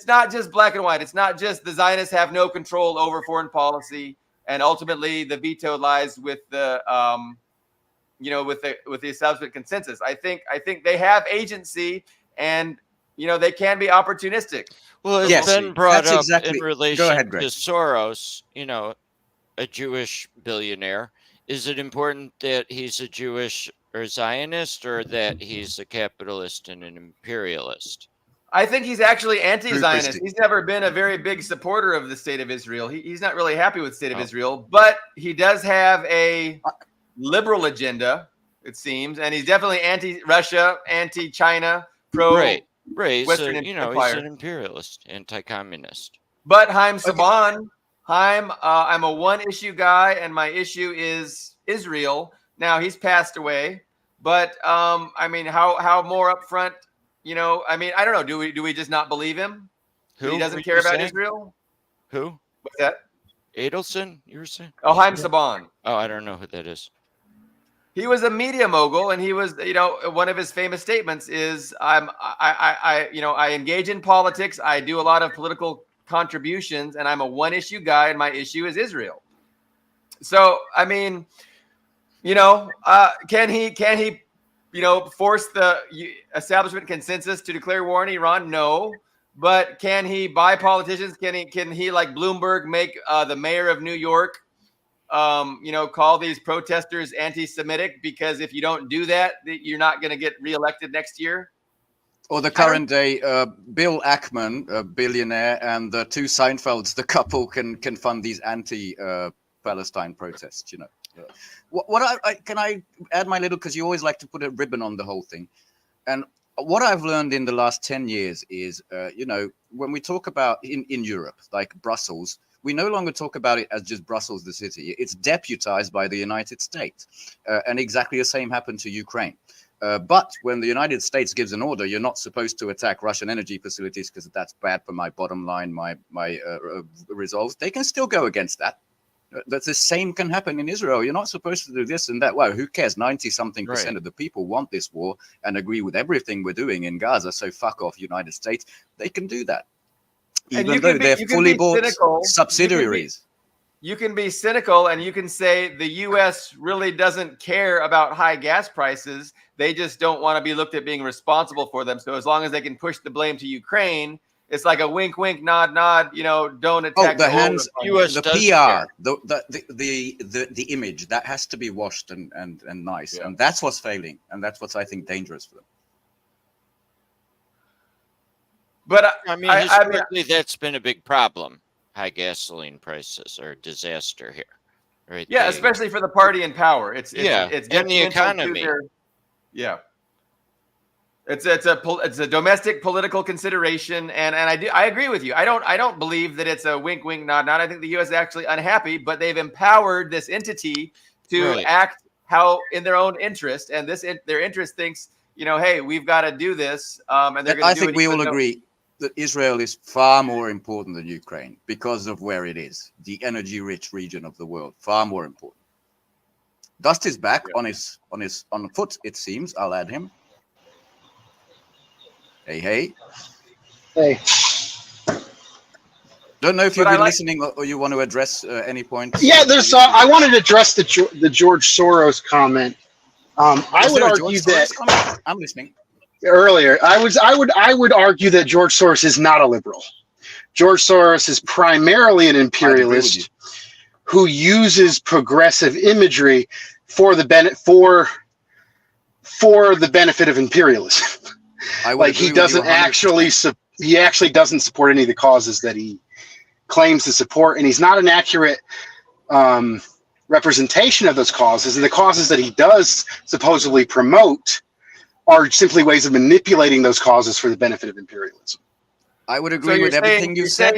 not just black and white. It's not just the Zionists have no control over foreign policy, and ultimately the veto lies with the with the establishment consensus. I think they have agency, and they can be opportunistic. Well, it's been brought up exactly. in relation Go ahead, Greg. to Soros, a Jewish billionaire. Is it important that he's a Jewish or Zionist, or that he's a capitalist and an imperialist? I think he's actually anti-Zionist. He's never been a very big supporter of the state of Israel. He's not really happy with the state of Israel, but he does have a liberal agenda, it seems, and he's definitely anti-Russia, anti-China, pro Right. He's Western he's Empire. an imperialist, anti-communist. But Haim Saban, I'm a one-issue guy, and my issue is Israel. Now he's passed away, but I mean, how more upfront? You know, I mean, I don't know. Do we just not believe him? Who He doesn't were care you about saying? Israel. Who? What's that? Adelson, you were saying? Oh, Haim Saban. Oh, I don't know who that is. He was a media mogul, and he was, you know, one of his famous statements is, I engage in politics. I do a lot of political contributions, and I'm a one-issue guy, and my issue is Israel. So, I mean, you know, can he, you know, force the establishment consensus to declare war on Iran? No. But can he buy politicians? Can he like Bloomberg make the mayor of New York, you know, call these protesters anti-Semitic? Because if you don't do that, you're not going to get reelected next year. Or the current day Bill Ackman, a billionaire, and the two Seinfelds, the couple, can fund these anti-Palestine protests. You know, what I can I add my little, because you always like to put a ribbon on the whole thing, and what I've learned in the last 10 years is, you know, when we talk about in Europe, like Brussels, we no longer talk about it as just Brussels, the city. It's deputized by the United States. And exactly the same happened to Ukraine. But when the United States gives an order, you're not supposed to attack Russian energy facilities because that's bad for my bottom line, my results. They can still go against that. That the same can happen in Israel. You're not supposed to do this and that. Well, who cares? 90-something% of the people want this war and agree with everything we're doing in Gaza. So fuck off, United States. They can do that, even though they're fully bought subsidiaries. You can be cynical, and you can say the U.S. really doesn't care about high gas prices. They just don't want to be looked at being responsible for them. So as long as they can push the blame to Ukraine, it's like a wink, wink, nod, nod. You know, don't attack. The hands, US the PR, the image that has to be washed and nice, and that's what's failing, and that's what's I think dangerous for them. But I mean, historically, that's been a big problem. High gasoline prices are a disaster here, right? Yeah, especially for the party in power. It's and the economy. It's a domestic political consideration, and I agree with you. I don't believe that it's a wink, wink, nod, nod. I think the U.S. is actually unhappy, but they've empowered this entity to act how in their own interest, and their interest thinks, you know, hey, we've got to do this, and they're going to do it. I think we all agree that Israel is far more important than Ukraine because of where it is, the energy-rich region of the world, far more important. Dust is back on foot, it seems. I'll add him. Hey. Don't know if you've been listening or you want to address any points. Yeah, there's. I wanted to address the George Soros comment. I would argue that I'm listening. Earlier, I would argue that George Soros is not a liberal. George Soros is primarily an imperialist who uses progressive imagery for the benefit of imperialism. Like he doesn't actually doesn't support any of the causes that he claims to support, and he's not an accurate representation of those causes. And the causes that he does supposedly promote are simply ways of manipulating those causes for the benefit of imperialism. I would agree with everything you said,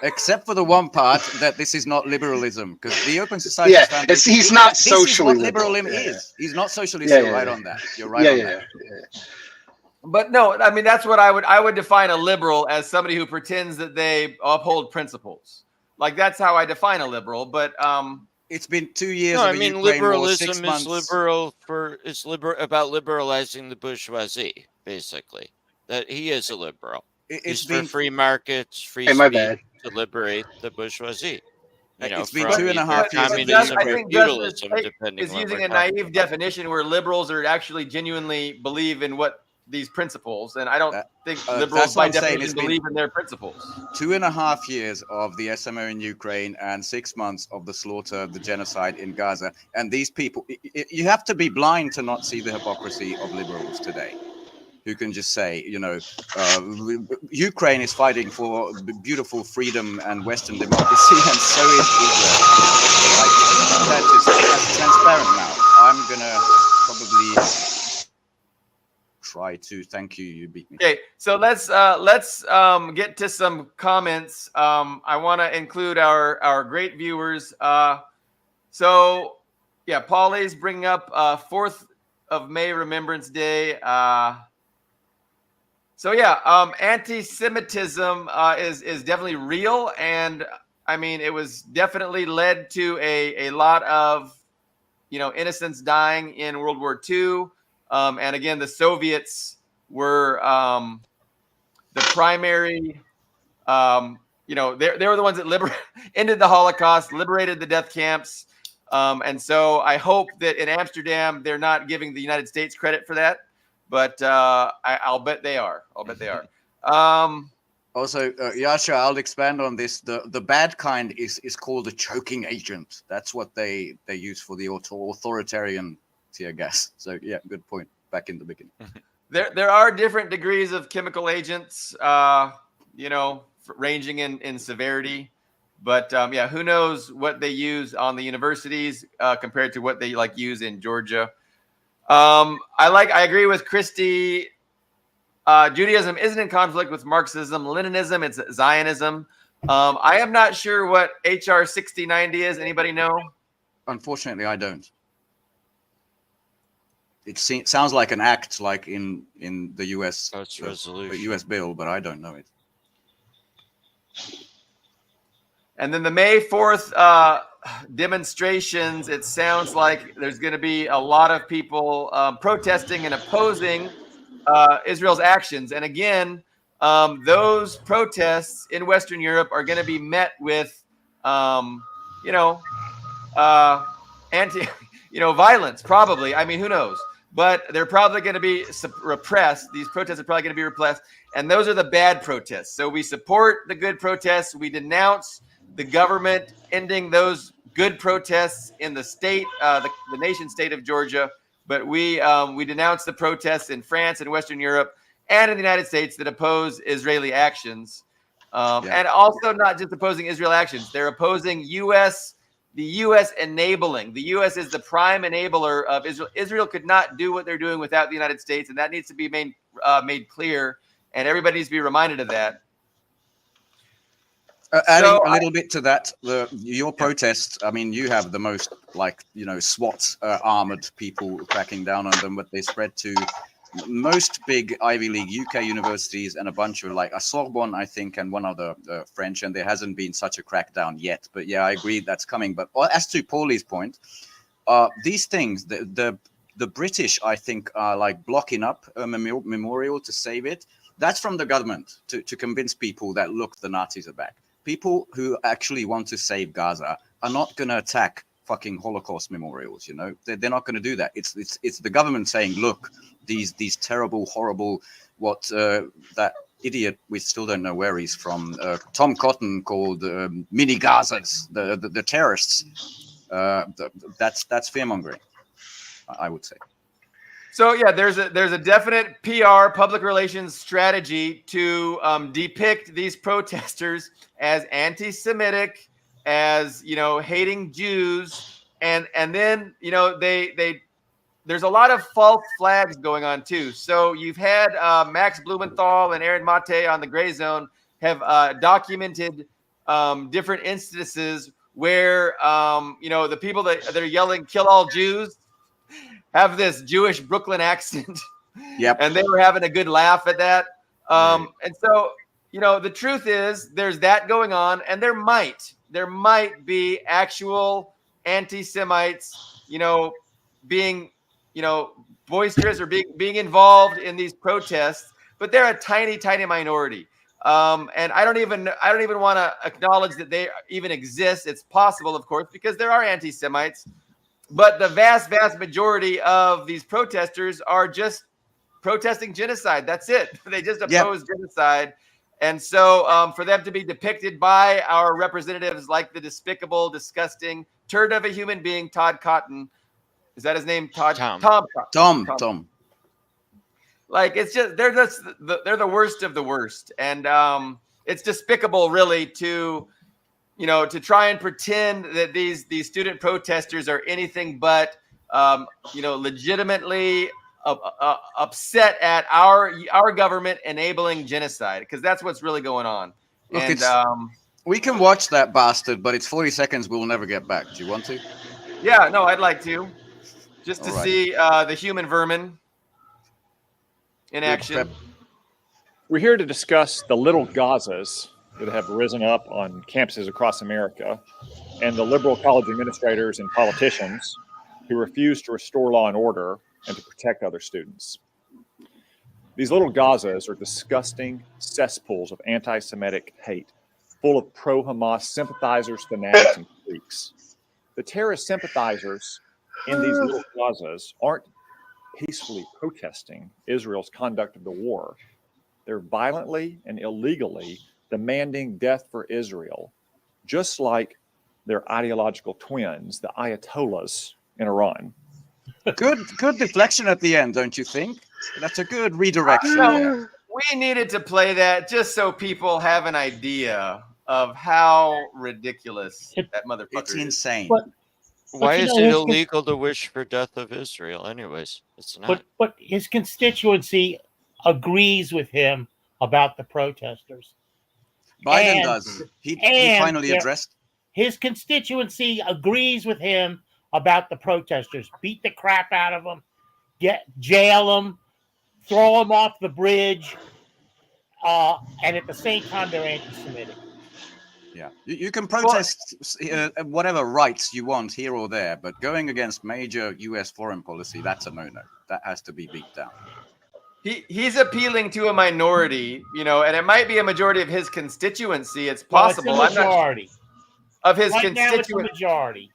except for the one part that this is not liberalism, because the Open Society Standard. He's not socially liberal. Liberalism is. He's not socialist. You're right on that. You're right on that. But no, I mean that's what I would define a liberal as somebody who pretends that they uphold principles. Like that's how I define a liberal. But it's been 2 years. No, I mean liberalism is about liberalizing the bourgeoisie, basically. That he is a liberal. He's for free markets, free speech to liberate the bourgeoisie. You know, it's been 2.5 years. Communism or feudalism, depending on using a naive definition where liberals are actually genuinely believe in what these principles, and I don't think liberals by definition believe in their principles. 2.5 years of the SMO in Ukraine and 6 months of the slaughter, the genocide in Gaza, and these people, you have to be blind to not see the hypocrisy of liberals today, who can just say, you know, Ukraine is fighting for beautiful freedom and Western democracy, and so is Israel. Like, that's transparent now. I'm gonna probably try to. Thank you. You beat me. Okay, so let's get to some comments. I want to include our great viewers. So yeah, Paulie's bringing up 4th of May Remembrance Day. So yeah, anti-Semitism is definitely real, and I mean it was definitely led to a lot of innocents dying in World War II, and again the Soviets were the primary. They were the ones that ended the Holocaust, liberated the death camps, and so I hope that in Amsterdam they're not giving the United States credit for that. But I'll bet they are. Also, Yasha, I'll expand on this. The bad kind is called a choking agent. That's what they use for the authoritarian tear gas. So yeah, good point. Back in the beginning. There are different degrees of chemical agents, ranging in severity. But yeah, who knows what they use on the universities compared to what they use in Georgia. I agree with Christy. Judaism isn't in conflict with Marxism, Leninism. It's Zionism. I am not sure what HR 6090 is. Anybody know? Unfortunately, I don't. It sounds like an act, like in the U.S. resolution. U.S. bill, but I don't know it. And then the May 4th demonstrations, it sounds like there's going to be a lot of people protesting and opposing Israel's actions. And again, those protests in Western Europe are going to be met with, violence, probably. I mean, who knows? But they're probably going to be repressed. These protests are probably going to be repressed. And those are the bad protests. So we support the good protests. We denounce the government ending those good protests in the state, the nation state of Georgia. But we denounce the protests in France and Western Europe and in the United States that oppose Israeli actions. And also not just opposing Israel actions. They're opposing the U.S. enabling. The U.S. is the prime enabler of Israel. Israel could not do what they're doing without the United States, and that needs to be made clear, and everybody needs to be reminded of that. Adding a little bit to that, your protests, I mean, you have the most, SWAT armored people cracking down on them, but they spread to most big Ivy League UK universities and a bunch of a Sorbonne, I think, and one other French, and there hasn't been such a crackdown yet. But yeah, I agree that's coming. But as to Paulie's point, these things, the British, I think, are blocking up a memorial to save it. That's from the government to convince people that, look, the Nazis are back. People who actually want to save Gaza are not going to attack fucking Holocaust memorials. They're not going to do that. It's the government saying, look, these terrible, horrible, that idiot, we still don't know where he's from, Tom Cotton called mini Gazas, the terrorists. That's fear mongering, I would say. So yeah, there's a definite PR, public relations strategy to depict these protesters as anti-Semitic, as hating Jews, and then there's a lot of false flags going on too. So you've had Max Blumenthal and Aaron Mate on the Gray Zone have documented different instances where the people that are yelling "kill all Jews" have this Jewish Brooklyn accent. Yep. And they were having a good laugh at that. And so, the truth is there's that going on, and there might be actual anti-Semites, being, boisterous or being involved in these protests, but they're a tiny, tiny minority. And I don't even want to acknowledge that they even exist. It's possible, of course, because there are anti-Semites. But the vast, vast majority of these protesters are just protesting genocide. That's it. They just oppose genocide. And so for them to be depicted by our representatives like the despicable, disgusting turd of a human being, Todd Cotton. Is that his name? Todd? Tom. It's just they're the worst of the worst. And it's despicable, really, to try and pretend that these student protesters are anything but legitimately upset at our government enabling genocide, because that's what's really going on. Look, And we can watch that bastard, but it's 40 seconds we'll never get back. Do you want to? yeah, no, I'd like to, just to All right. see the human vermin in action. We're here to discuss the little Gazas that have risen up on campuses across America and the liberal college administrators and politicians who refuse to restore law and order and to protect other students. These little Gazas are disgusting cesspools of anti-Semitic hate, full of pro-Hamas sympathizers, fanatics, and freaks. The terrorist sympathizers in these little Gazas aren't peacefully protesting Israel's conduct of the war. They're violently and illegally demanding death for Israel, just like their ideological twins, the Ayatollahs in Iran. Good deflection at the end, don't you think? That's a good redirection. No, we needed to play that just so people have an idea of how ridiculous that motherfucker It's is. insane. Why you is know, it his illegal to wish for death of Israel? Anyways, it's not. But his constituency agrees with him about the protesters. Biden And- does. He and finally there- addressed. His constituency agrees with him about the protesters. Beat the crap out of them, jail them, throw them off the bridge, and at the same time they're anti-Semitic. Yeah, you can protest whatever rights you want here or there, but going against major U.S. foreign policy, that's a no-no. That has to be beat down. He's appealing to a minority, and it might be a majority of his constituency. It's Well, possible. it's a majority. Of his Right now, it's a constituency. majority.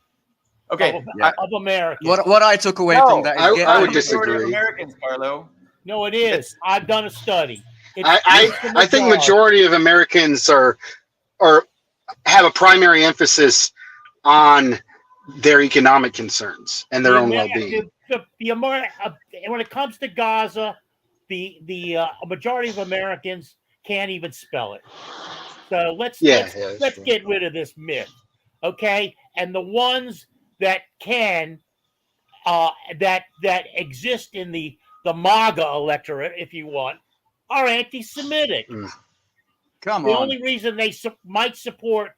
Okay, Of Americans. What I took away No, from that is I would majority disagree. of Americans, Carlo. No, it is. I've done a study. I think majority of Americans are have a primary emphasis on their economic concerns and their own well-being. When it comes to Gaza, the majority of Americans can't even spell it. So let's get rid of this myth, okay? And the ones that can, that exist in the MAGA electorate, if you want, are anti-Semitic. Come The on. only reason they might support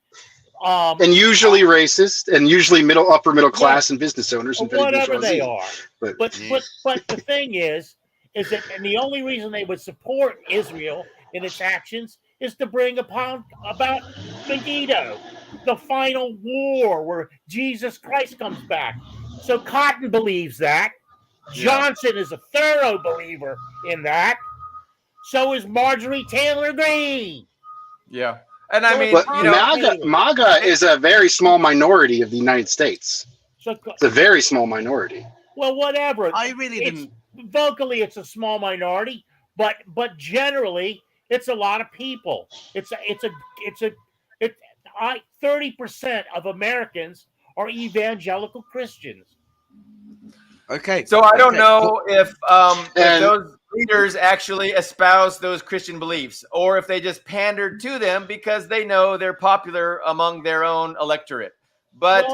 and usually racist, and usually upper middle class and business owners and whatever they are. But the thing is that, and the only reason they would support Israel in its actions is to bring about Megiddo, the final war where Jesus Christ comes back. So Cotton believes that. Johnson is a thorough believer in that. So is Marjorie Taylor Greene. Yeah. And I mean, but MAGA is a very small minority of the United States. It's a very small minority. Well, whatever. I really didn't. Vocally, it's a small minority, but generally, it's a lot of people. 30% of Americans are evangelical Christians. Okay. So I don't know if those leaders actually espouse those Christian beliefs, or if they just pandered to them because they know they're popular among their own electorate. But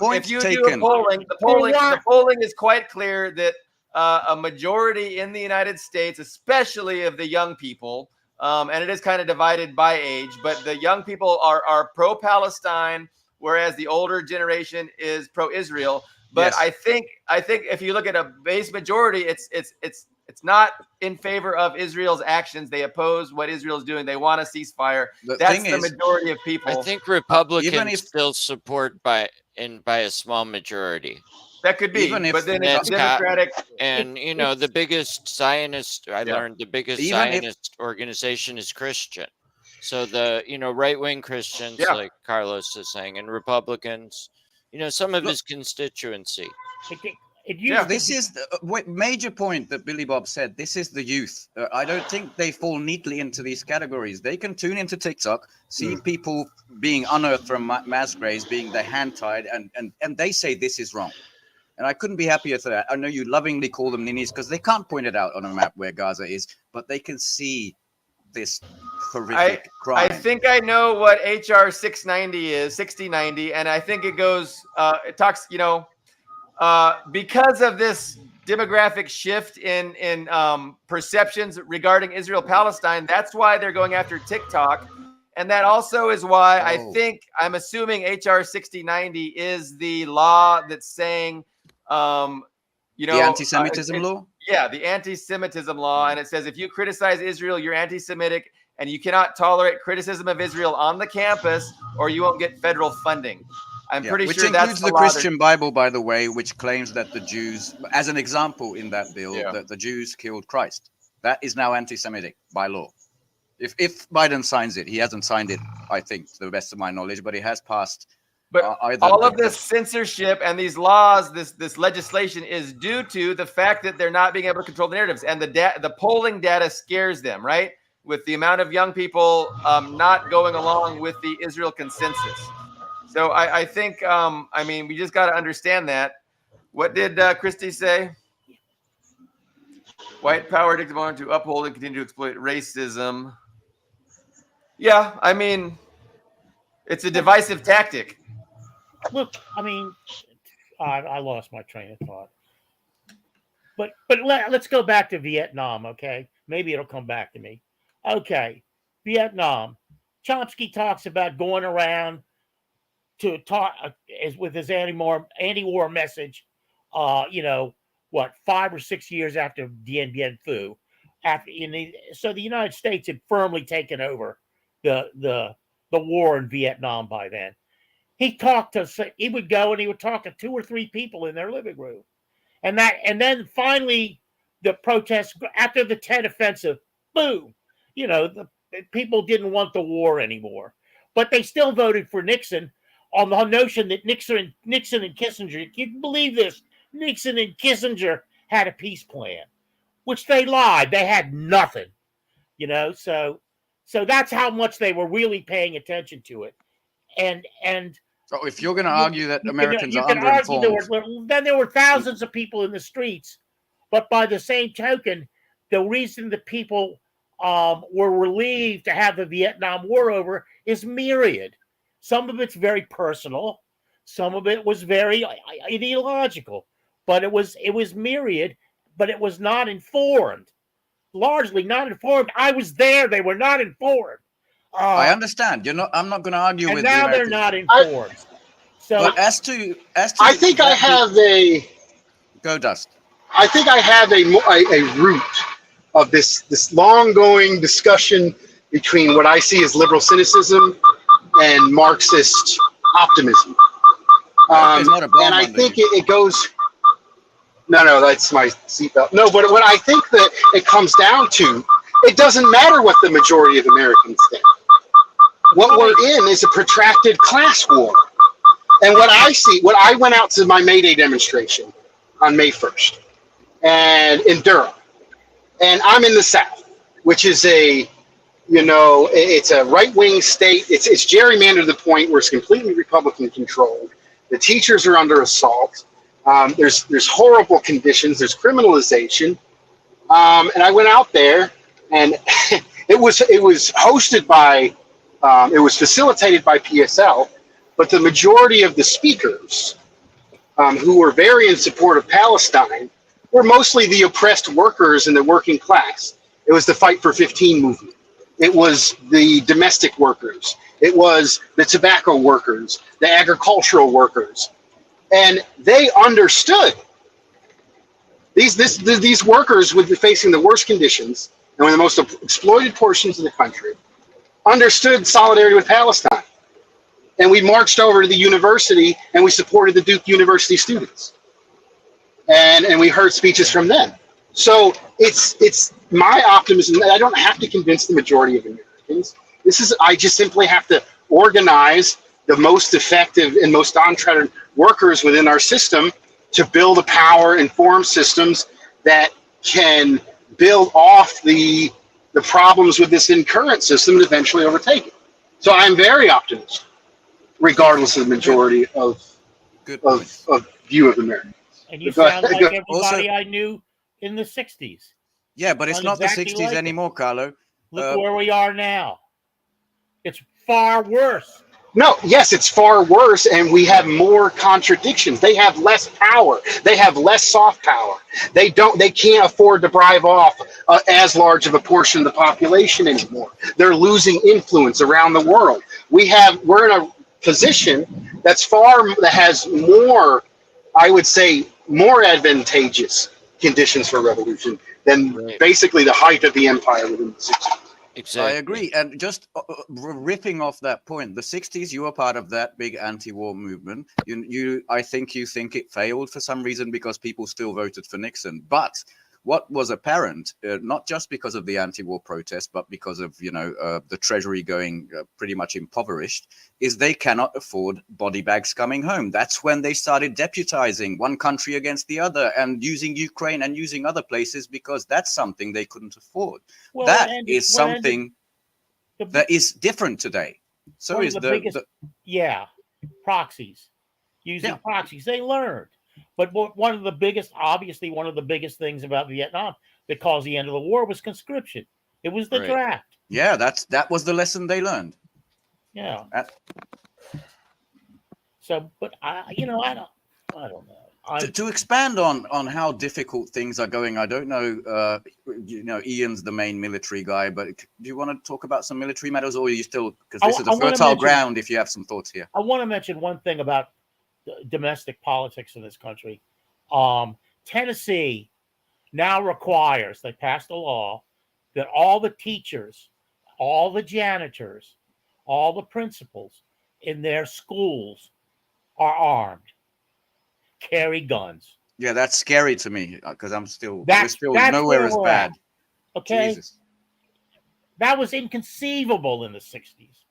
if you do a polling, the polling is quite clear that a majority in the United States, especially of the young people, and it is kind of divided by age, but the young people are pro-Palestine, whereas the older generation is pro-Israel. But I think if you look at a base majority, it's not in favor of Israel's actions. They oppose what Israel's doing. They want a ceasefire. That's the majority of people. I think Republicans still support by a small majority. That could be, but then it's Democratic. And the biggest Zionist, I learned the biggest Zionist organization is Christian. So the right-wing Christians, like Carlos is saying, and Republicans, some of his constituency. This is the major point that Billy Bob said. This is the youth. I don't think they fall neatly into these categories. They can tune into TikTok, see people being unearthed from mass graves, being their hand tied, and they say this is wrong. And I couldn't be happier for that. I know you lovingly call them ninnies because they can't point it out on a map where Gaza is, but they can see this horrific crime. I think I know what HR 690 is, 6090, and I think it goes, it talks, because of this demographic shift in perceptions regarding Israel-Palestine, that's why they're going after TikTok. And that also is why I'm assuming HR 6090 is the law that's saying, the anti-Semitism law? Yeah, the anti-Semitism law. And it says if you criticize Israel, you're anti-Semitic, and you cannot tolerate criticism of Israel on the campus, or you won't get federal funding. I'm pretty which sure includes that's the Christian Bible, by the way, which claims that the Jews, as an example in that bill, that the Jews killed Christ. That is now anti-Semitic by law. If Biden signs it, he hasn't signed it, I think, to the best of my knowledge, but it has passed. But all of this censorship and these laws, this legislation is due to the fact that they're not being able to control the narratives, and the polling data scares them, right? With the amount of young people not going along with the Israel consensus. So I think, we just got to understand that. What did Christie say? White power dictates to uphold and continue to exploit racism. Yeah, it's a divisive tactic. Look, I lost my train of thought. But let's go back to Vietnam, okay? Maybe it'll come back to me. Okay, Vietnam. Chomsky talks about going around to talk with his anti-war message. 5 or 6 years after Dien Bien Phu, so the United States had firmly taken over the war in Vietnam by then. He would go and he would talk to 2 or 3 people in their living room, and then finally the protests after the Tet Offensive, boom, the people didn't want the war anymore, but they still voted for Nixon on the notion that Nixon and Kissinger, you can believe this, Nixon and Kissinger had a peace plan, which they lied. They had nothing, so that's how much they were really paying attention to it. And so if you're going to argue that Americans are underinformed, then there were thousands of people in the streets, but by the same token, the reason that people were relieved to have the Vietnam War over is myriad. Some of it's very personal, some of it was very ideological, but it was myriad, but it was not informed. Largely not informed. I was there; they were not informed. I understand. I'm not going to argue with you. And now they're not informed. But as to I think I have go Dust. I think I have a root of this long-going discussion between what I see as liberal cynicism and Marxist optimism. And I think it goes. No, that's my seatbelt. No, but what I think that it comes down to, it doesn't matter what the majority of Americans think. What we're in is a protracted class war. And what I went out to my May Day demonstration on May 1st, and in Durham, and I'm in the South, which is it's a right-wing state. It's gerrymandered to the point where it's completely Republican controlled. The teachers are under assault. There's horrible conditions. There's criminalization. And I went out there, and it was hosted by, it was facilitated by PSL, but the majority of the speakers, who were very in support of Palestine, were mostly the oppressed workers and the working class. It was the Fight for 15 movement. It was the domestic workers. It was the tobacco workers, the agricultural workers. And they understood. These workers would be facing the worst conditions and one of the most exploited portions of the country, understood solidarity with Palestine. And we marched over to the university and we supported the Duke University students. And we heard speeches from them. So it's my optimism that I don't have to convince the majority of Americans. I just simply have to organize the most effective and most untreated workers within our system to build a power and form systems that can build off the problems with this current system and eventually overtake it. So I'm very optimistic, regardless of the majority of view of Americans. And you sound like everybody I knew in the 60s. Yeah, but it's not exactly the 60s like anymore, Carlo. Look where we are now. It's far worse. No, yes, it's far worse, and we have more contradictions. They have less power. They have less soft power. They can't afford to bribe off as large of a portion of the population anymore. They're losing influence around the world. We're in a position that has more, I would say, more advantageous conditions for revolution than Right. basically the height of the empire within the 60s. Exactly. I agree. And just ripping off that point, the 60s, you were part of that big anti-war movement. I think you think it failed for some reason because people still voted for Nixon. But what was apparent, not just because of the anti-war protest, but because of the Treasury going pretty much impoverished, is they cannot afford body bags coming home. That's when they started deputizing one country against the other and using Ukraine and using other places because that's something they couldn't afford. Well, That is something the, that is different today. So one is of the biggest, proxies, using proxies. They learned. But obviously one of the biggest things about Vietnam that caused the end of the war was conscription. It was the draft. Yeah, that was the lesson they learned. Yeah. So, but I don't know. To expand on how difficult things are going, I don't know. Ian's the main military guy, but do you want to talk about some military matters, or are you still, because this is a fertile ground if you have some thoughts here? I want to mention one thing about domestic politics in this country. Tennessee now requires, they passed a law that all the teachers, all the janitors, all the principals in their schools are armed, carry guns. Yeah, that's scary to me because we're still that's nowhere as bad. Okay. Jesus. That was inconceivable in the 60s.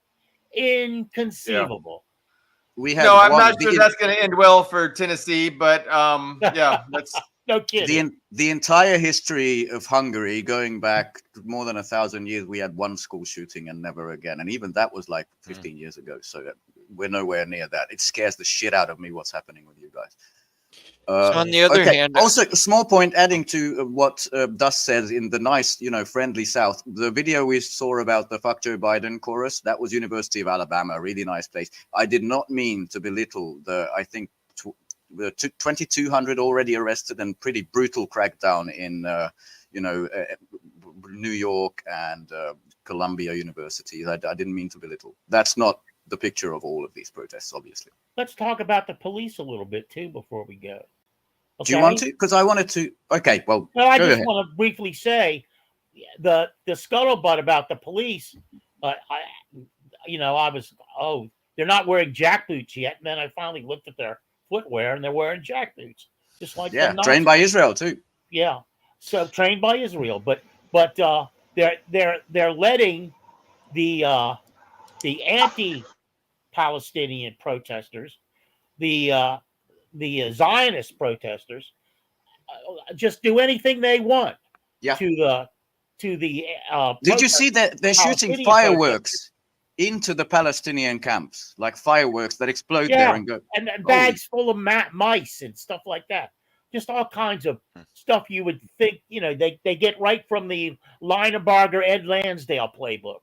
Inconceivable. We had I'm not sure that's going to end well for Tennessee, but that's no kidding. The entire history of Hungary, going back more than 1,000 years, we had one school shooting and never again, and even that was like 15 years ago. So we're nowhere near that. It scares the shit out of me what's happening with you guys. So on the other hand, also a small point adding to what Dust says in the nice, friendly South. The video we saw about the "Fuck Joe Biden" chorus, that was University of Alabama, a really nice place. I did not mean to belittle the 2,200 already arrested and pretty brutal crackdown in, New York and Columbia universities. I didn't mean to belittle. That's not the picture of all of these protests, obviously. Let's talk about the police a little bit too before we go. Okay? Do you want to? Because I wanted to. Okay, well. No, I just want to briefly say the scuttlebutt about the police. I was they're not wearing jackboots yet, and then I finally looked at their footwear, and they're wearing jackboots, just like trained by Israel too. Yeah, so trained by Israel, but they're letting the anti-Palestinian protesters, the Zionist protesters, just do anything they want. Yeah. To the. Did you see that they're shooting fireworks into the Palestinian camps, like fireworks that explode there and go, and bags full of mice and stuff like that. Just all kinds of stuff you would think, they get right from the Linebarger Ed Lansdale playbook.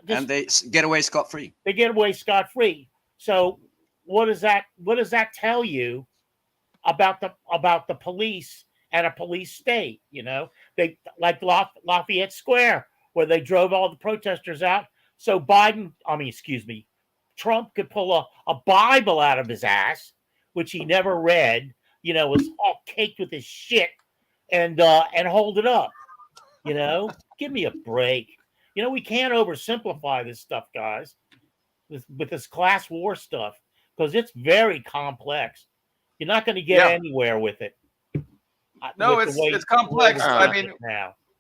And they get away scot-free. They get away scot-free. So what does that tell you about the police and a police state? They like Lafayette Square, where they drove all the protesters out. So Trump could pull a Bible out of his ass, which he never read, was all caked with his shit, and hold it up. Give me a break. We can't oversimplify this stuff, guys, with this class war stuff, because it's very complex. You're not going to get anywhere with it. No, it's complex. I mean,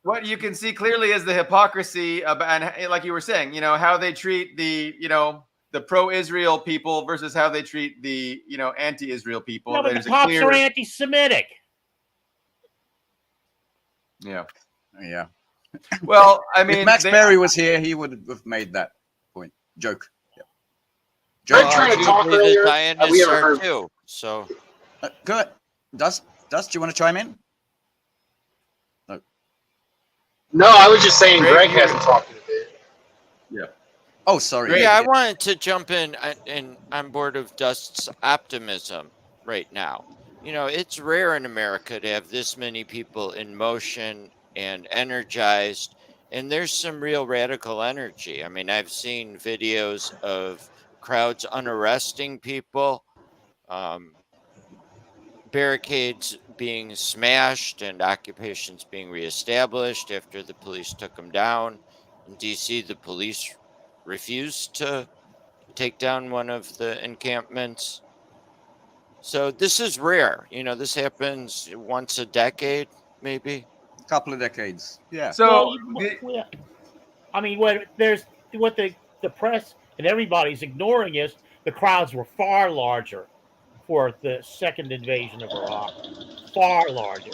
what you can see clearly is the hypocrisy and like you were saying, how they treat the pro-Israel people versus how they treat the, anti-Israel people. No, but the cops are anti-Semitic. Yeah. Yeah. Well, I mean, if Max Berry was here, he would have made that point. Joke. Yeah. Joke. Trying to talk earlier. We ever heard too. So, go ahead. Dust, do you want to chime in? No, I was just saying Greg hasn't talked in a bit. Yeah. Oh, sorry. Great. Yeah, I wanted to jump in and on board of Dust's optimism right now. You know, it's rare in America to have this many people in motion and energized, and there's some real radical energy. I mean, I've seen videos of crowds unarresting people, um, barricades being smashed, and occupations being reestablished after the police took them down. In DC, the police refused to take down one of the encampments. So this is rare. You know, this happens once a decade, maybe. Couple of decades. Yeah. So I mean, what the press and everybody's ignoring is the crowds were far larger for the second invasion of Iraq, far larger,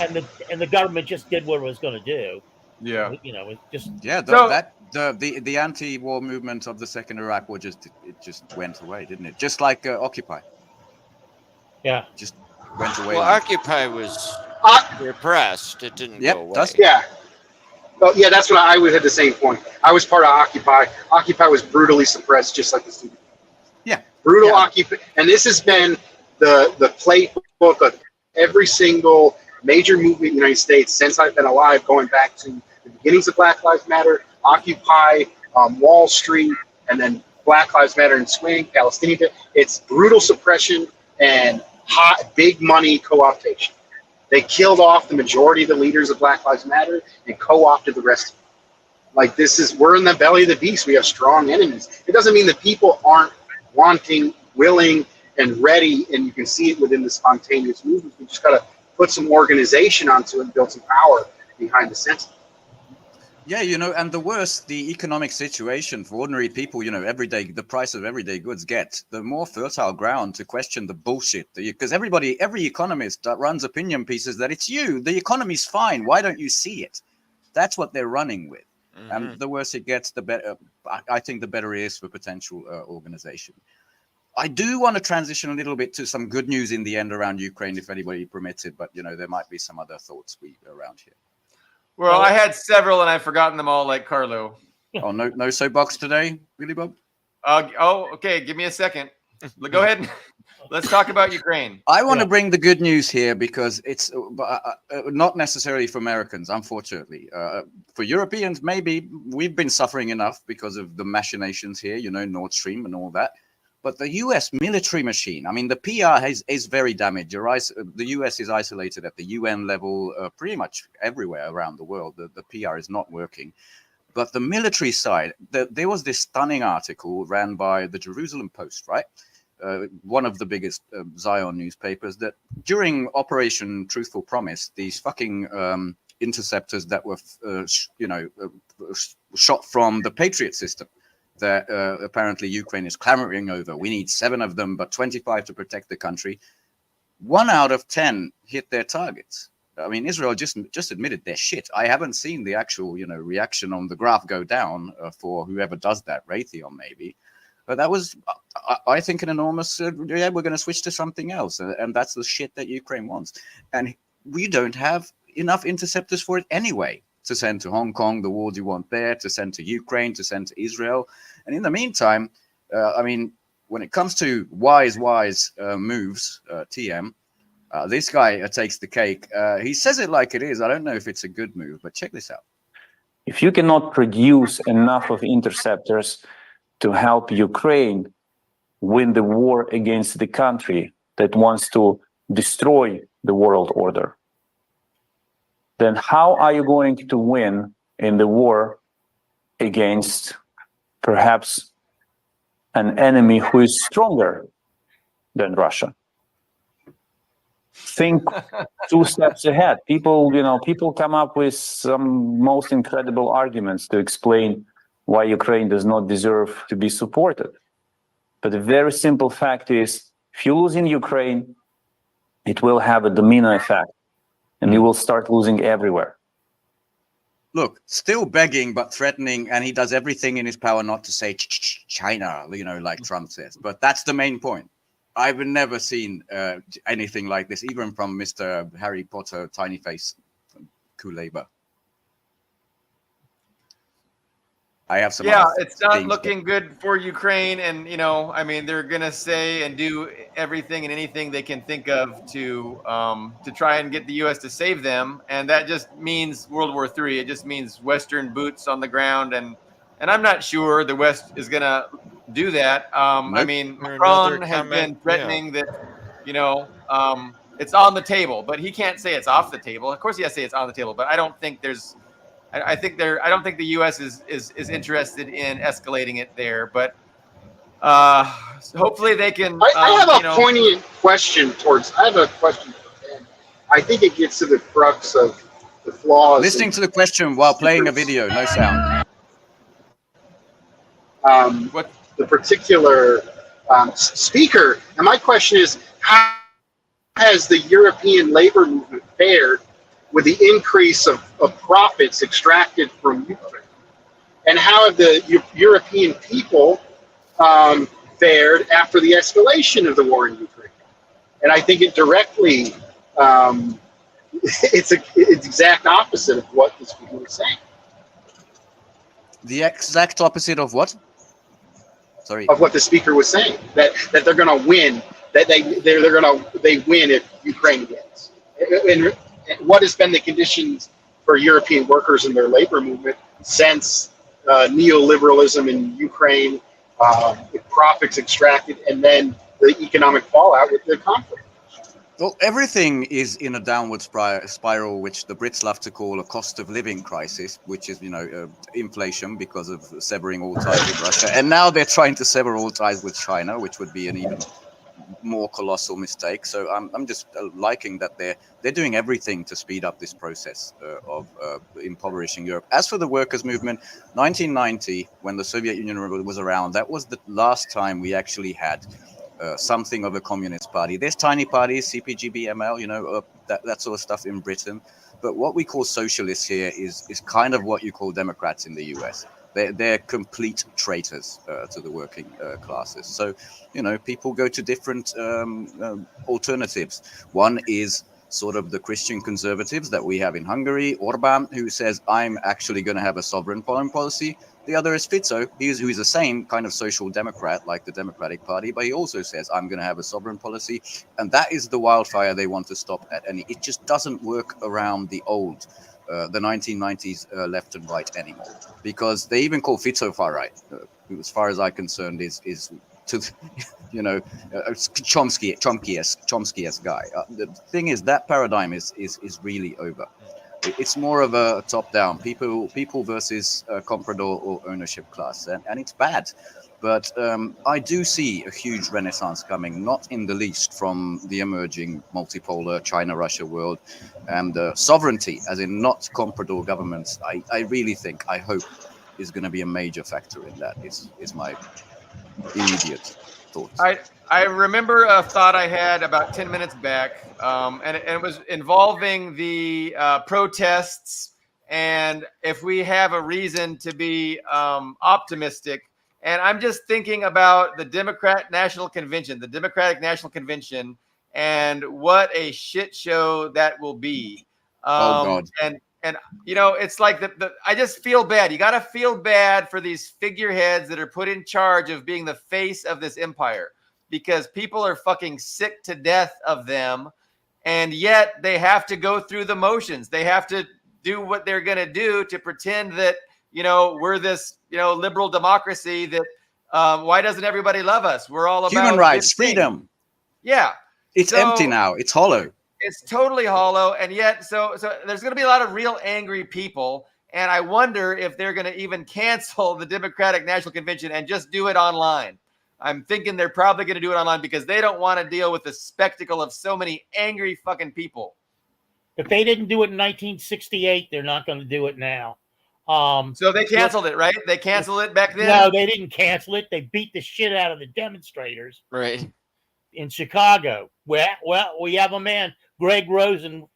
and the government just did what it was going to do. yeah. You know, it just Yeah, So the anti-war movement of the second Iraq War just went away, didn't it? Just like Occupy, yeah. just went away. Well, Occupy was Uh, repressed. It didn't Yep, go away. that's- yeah. Well, yeah, that's what I was at the same point. I was part of Occupy. Occupy was brutally suppressed, just like the student. Yeah. Brutal Yeah. Occupy. And this has been the playbook of every single major movement in the United States since I've been alive, going back to the beginnings of Black Lives Matter, Occupy, Wall Street, and then Black Lives Matter and Swing, Palestinian. It's brutal suppression and hot, big money co-optation. They killed off the majority of the leaders of Black Lives Matter and co-opted the rest of them. Like, we're in the belly of the beast. We have strong enemies. It doesn't mean that people aren't wanting, willing, and ready, and you can see it within the spontaneous movements. We just got to put some organization onto it and build some power behind the sentiment. Yeah, you know, and the worse the economic situation for ordinary people, you know, everyday, the price of everyday goods get, the more fertile ground to question the bullshit. Because every economist that runs opinion pieces that it's you, the economy's fine. Why don't you see it? That's what they're running with. Mhm. And the worse it gets, the better. I think the better it is for potential organization. I do want to transition a little bit to some good news in the end around Ukraine, if anybody permits it. But, you know, there might be some other thoughts around here. well, I had several and I've forgotten them all, like Carlo. Oh, no soapbox today, Billy Bob? Okay. Give me a second. Go ahead. Let's talk about Ukraine. I want to bring the good news here because it's not necessarily for Americans, unfortunately. For Europeans, maybe we've been suffering enough because of the machinations here, you know, Nord Stream and all that. But the U.S. military machine, I mean, the PR is very damaged. The U.S. is isolated at the UN level, pretty much everywhere around the world. The PR is not working. But the military side, there was this stunning article ran by the Jerusalem Post, right? One of the biggest Zion newspapers, that during Operation Truthful Promise, these fucking interceptors that were, shot from the Patriot system, that apparently Ukraine is clamoring over. We need 7 of them, but 25 to protect the country. 1 out of 10 hit their targets. I mean, Israel just admitted their shit. I haven't seen the actual, you know, reaction on the graph go down for whoever does that, Raytheon maybe. But that was, I think, an enormous, we're going to switch to something else. And that's the shit that Ukraine wants. And we don't have enough interceptors for it anyway, to send to Hong Kong, the wars you want there, to send to Ukraine, to send to Israel. And in the meantime, I mean, when it comes to wise moves, TM, this guy takes the cake. He says it like it is. I don't know if it's a good move, but check this out. If you cannot produce enough of interceptors to help Ukraine win the war against the country that wants to destroy the world order, then how are you going to win in the war against perhaps an enemy who is stronger than Russia? Think 2 steps ahead. People come up with some most incredible arguments to explain why Ukraine does not deserve to be supported. But the very simple fact is, if you lose in Ukraine, it will have a domino effect, and you will start losing everywhere. Look, still begging but threatening, and he does everything in his power not to say China, you know, like Trump says. But that's the main point. I've never seen anything like this, even from Mr. Harry Potter, tiny face, Kuleba. I have some. Yeah, other it's not things, but- looking good for Ukraine, and I mean, they're gonna say and do everything and anything they can think of to try and get the U.S. to save them, and that just means World War III. It just means Western boots on the ground, and I'm not sure the West is gonna do that. I Nope. mean, Or another Macron has comment, been threatening that, it's on the table, but he can't say it's off the table. Of course, he has to say it's on the table, but I don't think there's. I think I don't think the U.S. is interested in escalating it there, but hopefully they can. I have a poignant question I have a question for Ben. I think it gets to the crux of the flaws. Listening to the question while playing a video, no sound. What? The particular speaker, and my question is, how has the European labor movement fared with the increase of profits extracted from Ukraine? And how have the European people fared after the escalation of the war in Ukraine? And I think it directly, it's exact opposite of what the speaker was saying. The exact opposite of what? Sorry. Of what the speaker was saying, that they're going to win, that they win if Ukraine wins. And what has been the conditions for European workers and their labor movement since neoliberalism in Ukraine, with profits extracted, and then the economic fallout with the conflict? Well, everything is in a downward spiral, which the Brits love to call a cost of living crisis, which is, inflation because of severing all ties with Russia. And now they're trying to sever all ties with China, which would be an even more colossal mistake. So I'm just liking that they're doing everything to speed up this process of impoverishing Europe. As for the workers' movement, 1990, when the Soviet Union was around, that was the last time we actually had something of a communist party. There's tiny parties, CPGB, ML, that sort of stuff in Britain. But what we call socialists here is kind of what you call Democrats in the US. They're complete traitors to the working classes. So, people go to different alternatives. One is sort of the Christian conservatives that we have in Hungary, Orban, who says, I'm actually going to have a sovereign foreign policy. The other is Fico, who is the same kind of social democrat like the Democratic Party, but he also says, I'm going to have a sovereign policy. And that is the wildfire they want to stop at. And it just doesn't work around the old, the 1990s left and right anymore. Because they even call Fico far right, who, as far as I'm concerned, is to, Chomsky-esque guy. The thing is, that paradigm is really over. It's more of a top-down, people versus comprador or ownership class, and it's bad. But I do see a huge renaissance coming, not in the least from the emerging multipolar China-Russia world, and sovereignty, as in not comprador governments. I really think, I hope, is going to be a major factor in that. Is my immediate thoughts. I remember a thought I had about 10 minutes back, and it was involving the protests, and if we have a reason to be optimistic. And I'm just thinking about the Democratic National Convention, and what a shit show that will be. Oh, God. And it's like I just feel bad. You got to feel bad for these figureheads that are put in charge of being the face of this empire, because people are fucking sick to death of them. And yet they have to go through the motions. They have to do what they're going to do to pretend that, we're this, liberal democracy that, why doesn't everybody love us? We're all about human rights, freedom. Yeah. It's empty now. It's hollow. It's totally hollow. And yet, so there's going to be a lot of real angry people. And I wonder if they're going to even cancel the Democratic National Convention and just do it online. I'm thinking they're probably going to do it online because they don't want to deal with the spectacle of so many angry fucking people. If they didn't do it in 1968, they're not going to do it now. So they canceled it, right? They canceled it back then? No, they didn't cancel it. They beat the shit out of the demonstrators. Right. In Chicago. Well, we have a man, Greg Rosen,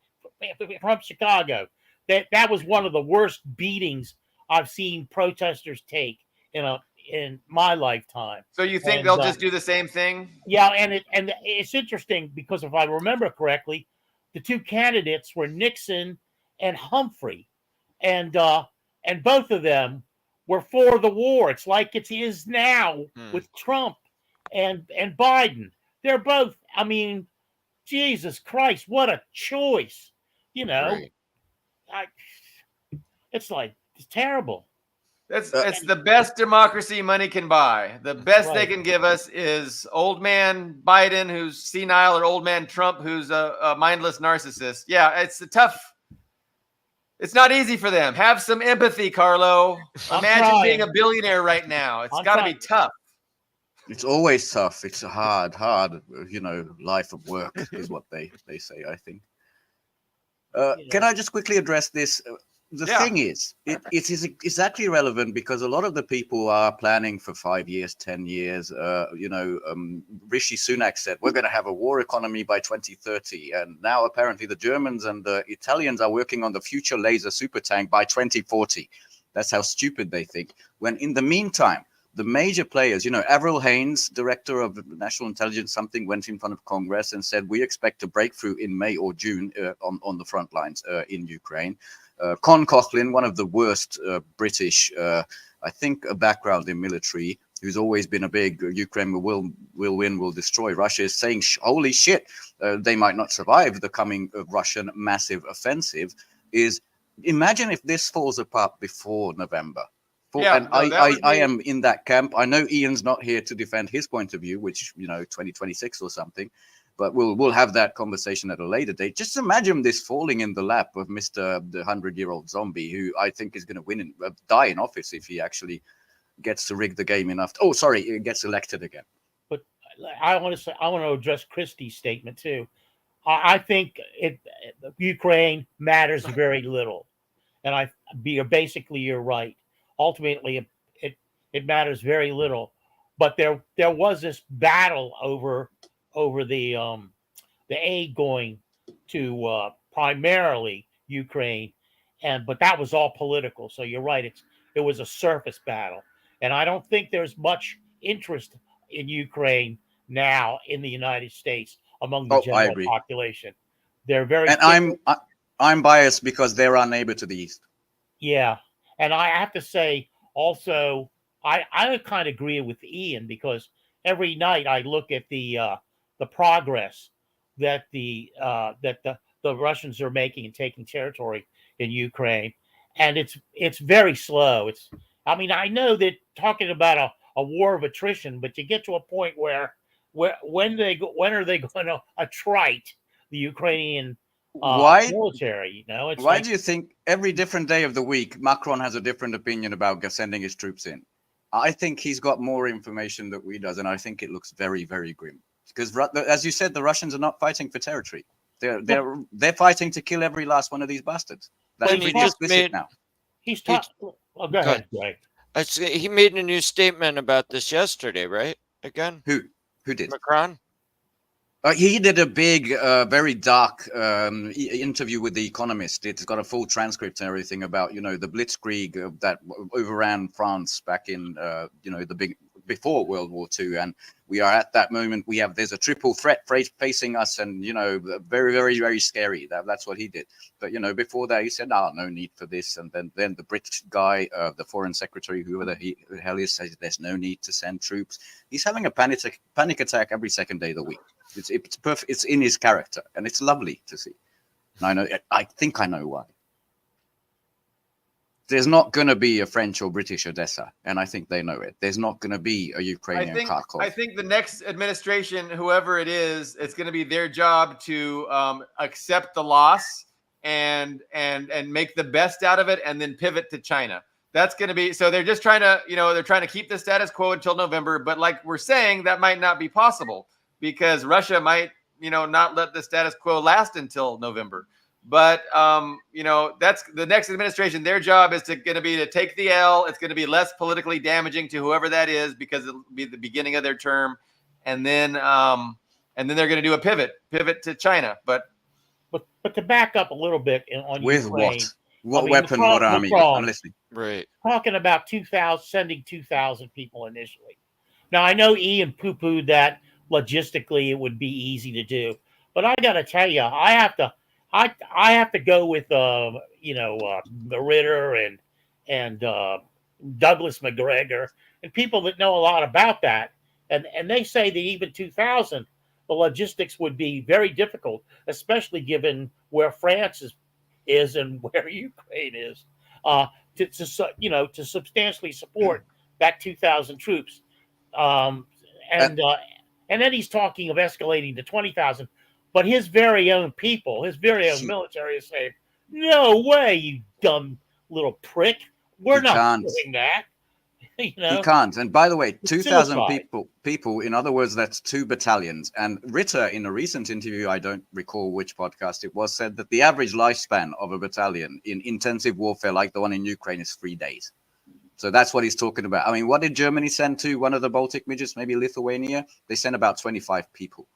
from Chicago. That was one of the worst beatings I've seen protesters take in my lifetime. So you think they'll just do the same thing? Yeah, and it's interesting because if I remember correctly, the two candidates were Nixon and Humphrey, and both of them were for the war. It's like it is now with Trump and Biden. They're both, I mean, Jesus Christ, what a choice. You know, Right. it's like, it's terrible. It's the best democracy money can buy. The best they Right. can give us is old man Biden, who's senile, or old man Trump, who's a mindless narcissist. Yeah, it's a tough. It's not easy for them. Have some empathy, Carlo. Imagine being a billionaire right now. It's got to be tough. It's always tough. It's a hard, life of work is what they say, I think. Can I just quickly address this? The thing is, it is exactly relevant because a lot of the people are planning for 5 years, 10 years. Rishi Sunak said, we're going to have a war economy by 2030. And now apparently the Germans and the Italians are working on the future laser super tank by 2040. That's how stupid they think. When in the meantime, the major players, Avril Haines, director of national intelligence, something, went in front of Congress and said, we expect a breakthrough in May or June on the front lines in Ukraine. Con Coughlin, one of the worst British, I think, a background in military, who's always been a big Ukraine will win, will destroy Russia, is saying, holy shit, they might not survive the coming Russian massive offensive. Imagine if this falls apart before November. I am in that camp. I know Ian's not here to defend his point of view, which, 2026 or something. But we'll have that conversation at a later date. Just imagine this falling in the lap of Mr. the 100-year-old zombie, who I think is going to die in office if he actually gets to rig the game enough. He gets elected again. But I want to address Christie's statement too. I think Ukraine matters very little, and you're right. Ultimately, it matters very little. But there was this battle over the aid going to primarily Ukraine, but that was all political. So you're right; it was a surface battle, and I don't think there's much interest in Ukraine now in the United States among the general population. They're very. And I'm biased because they're our neighbor to the east. Yeah, and I have to say also, I kind of agree with Ian because every night I look at the progress that the Russians are making and taking territory in Ukraine, and it's very slow. I know that talking about a war of attrition, but you get to a point where when are they going to attrite the Ukrainian military? Why do you think every different day of the week Macron has a different opinion about sending his troops in? I think he's got more information than we does, and I think it looks very, very grim. Because, as you said, the Russians are not fighting for territory; they're fighting to kill every last one of these bastards. That's pretty explicit now. He's talking. Oh, go ahead, Greg. He made a new statement about this yesterday, right? Again, who did? Macron. He did a big, very dark interview with The Economist. It's got a full transcript and everything about, the blitzkrieg that overran France back in, before World War II. And we are at that moment. There's a triple threat facing us, and, very, very, very scary. That's what he did. But, before that, he said, no need for this. And then the British guy, the foreign secretary, whoever the hell is, says there's no need to send troops. He's having a panic attack every second day of the week. It's perfect. It's in his character, and it's lovely to see. And I think I know why. There's not going to be a French or British Odessa, and I think they know it. There's not going to be a Ukrainian Kharkov. I think the next administration, whoever it is, it's going to be their job to accept the loss and make the best out of it, and then pivot to China. That's going to be, so they're just trying to, they're trying to keep the status quo until November. But like we're saying, that might not be possible, because Russia might, not let the status quo last until November. But, that's the next administration. Their job is going to be to take the L. It's going to be less politically damaging to whoever that is, because it'll be the beginning of their term. And then they're going to do a pivot to China. But to back up a little bit on with Ukraine, what weapon, what army? I'm listening. Right. Talking about sending 2,000 people initially. Now, I know Ian poo-pooed that logistically it would be easy to do, but I got to tell you, I have to go with the Ritter and Douglas McGregor, and people that know a lot about that. And they say that even 2000, the logistics would be very difficult, especially given where France is and where Ukraine is, to substantially support that 2,000 troops. And then he's talking of escalating to 20,000, but his very own people, his very own military is saying, "No way, you dumb little prick. We're not doing that." He can't. And by the way, 2,000 people, in other words, that's 2 battalions. And Ritter, in a recent interview, I don't recall which podcast it was, said that the average lifespan of a battalion in intensive warfare like the one in Ukraine is 3 days. So that's what he's talking about. I mean, what did Germany send to one of the Baltic midgets, maybe Lithuania? They sent about 25 people.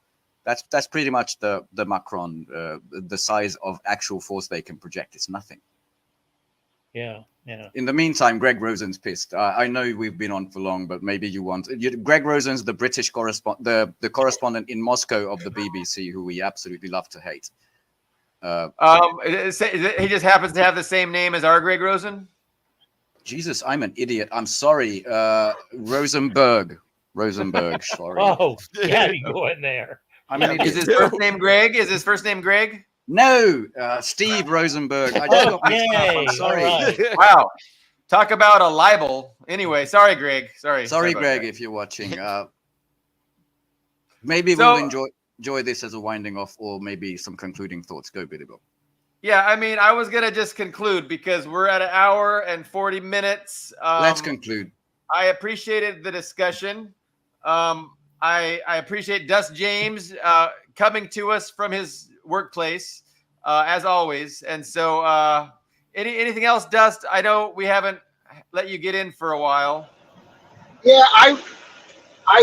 That's pretty much the Macron, the size of actual force they can project. It's nothing. Yeah. In the meantime, Greg Rosen's pissed. I know we've been on for long, but maybe you want... Greg Rosen's the British correspondent, the correspondent in Moscow of the BBC, who we absolutely love to hate. He just happens to have the same name as our Greg Rosen? Jesus, I'm an idiot. I'm sorry. Rosenberg, sorry. Oh, yeah, you go in there. I'm an idiot. Is his first name Greg? Is his first name Greg? No, Steve Rosenberg. I just got mixed up. I'm sorry. Right. Wow. Talk about a libel. Anyway, sorry, Greg. Sorry, Greg, if you're watching. Maybe we'll enjoy this as a winding off, or maybe some concluding thoughts. Go, Billy Bill. Yeah, I mean, I was going to just conclude because we're at 1 hour and 40 minutes. Let's conclude. I appreciated the discussion. I appreciate Dust James coming to us from his workplace, as always. And so anything else, Dust? I know we haven't let you get in for a while. Yeah, I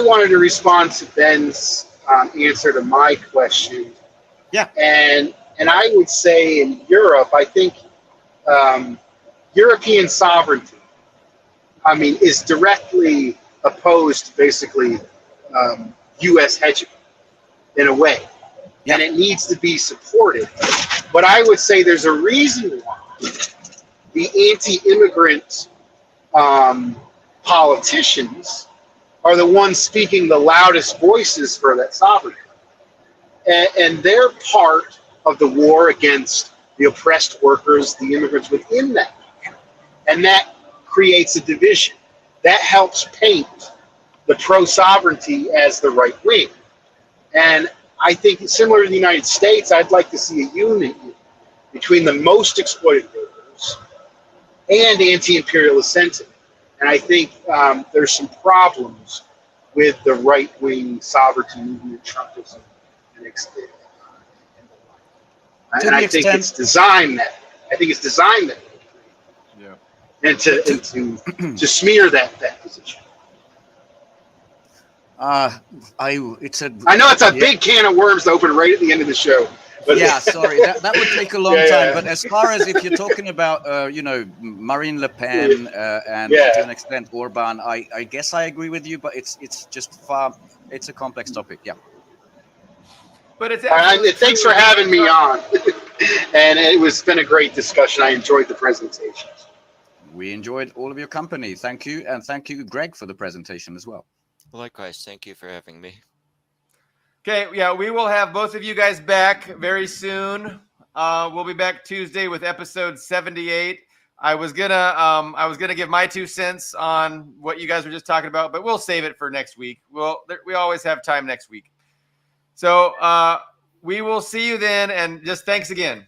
wanted to respond to Ben's answer to my question. Yeah. And I would say in Europe, I think European sovereignty, is directly opposed to basically U.S. hegemony in a way. Yeah. And it needs to be supported. But I would say there's a reason why the anti-immigrant politicians are the ones speaking the loudest voices for that sovereignty. And they're part of the war against the oppressed workers, the immigrants within that country. And that creates a division. That helps paint the pro-sovereignty as the right wing. And I think similar to the United States, I'd like to see a unity between the most exploited workers and anti-imperialist sentiment. And I think there's some problems with the right-wing sovereignty movement, Trumpism, and I think it's designed that. Yeah. And to smear that position. I know it's a big can of worms to open right at the end of the show. But yeah, sorry, that would take a long time. But as far as if you're talking about, Marine Le Pen and to an extent Orban, I guess I agree with you. But it's a complex topic. Yeah. But it's thanks for having me on, and it's been a great discussion. I enjoyed the presentation. We enjoyed all of your company. Thank you, and thank you, Greg, for the presentation as well. Likewise, thank you for having me. Okay, yeah, we will have both of you guys back very soon. We'll be back Tuesday with episode 78. I was gonna give my 2 cents on what you guys were just talking about, but we'll save it for next week. We always have time next week. So we will see you then, and just thanks again.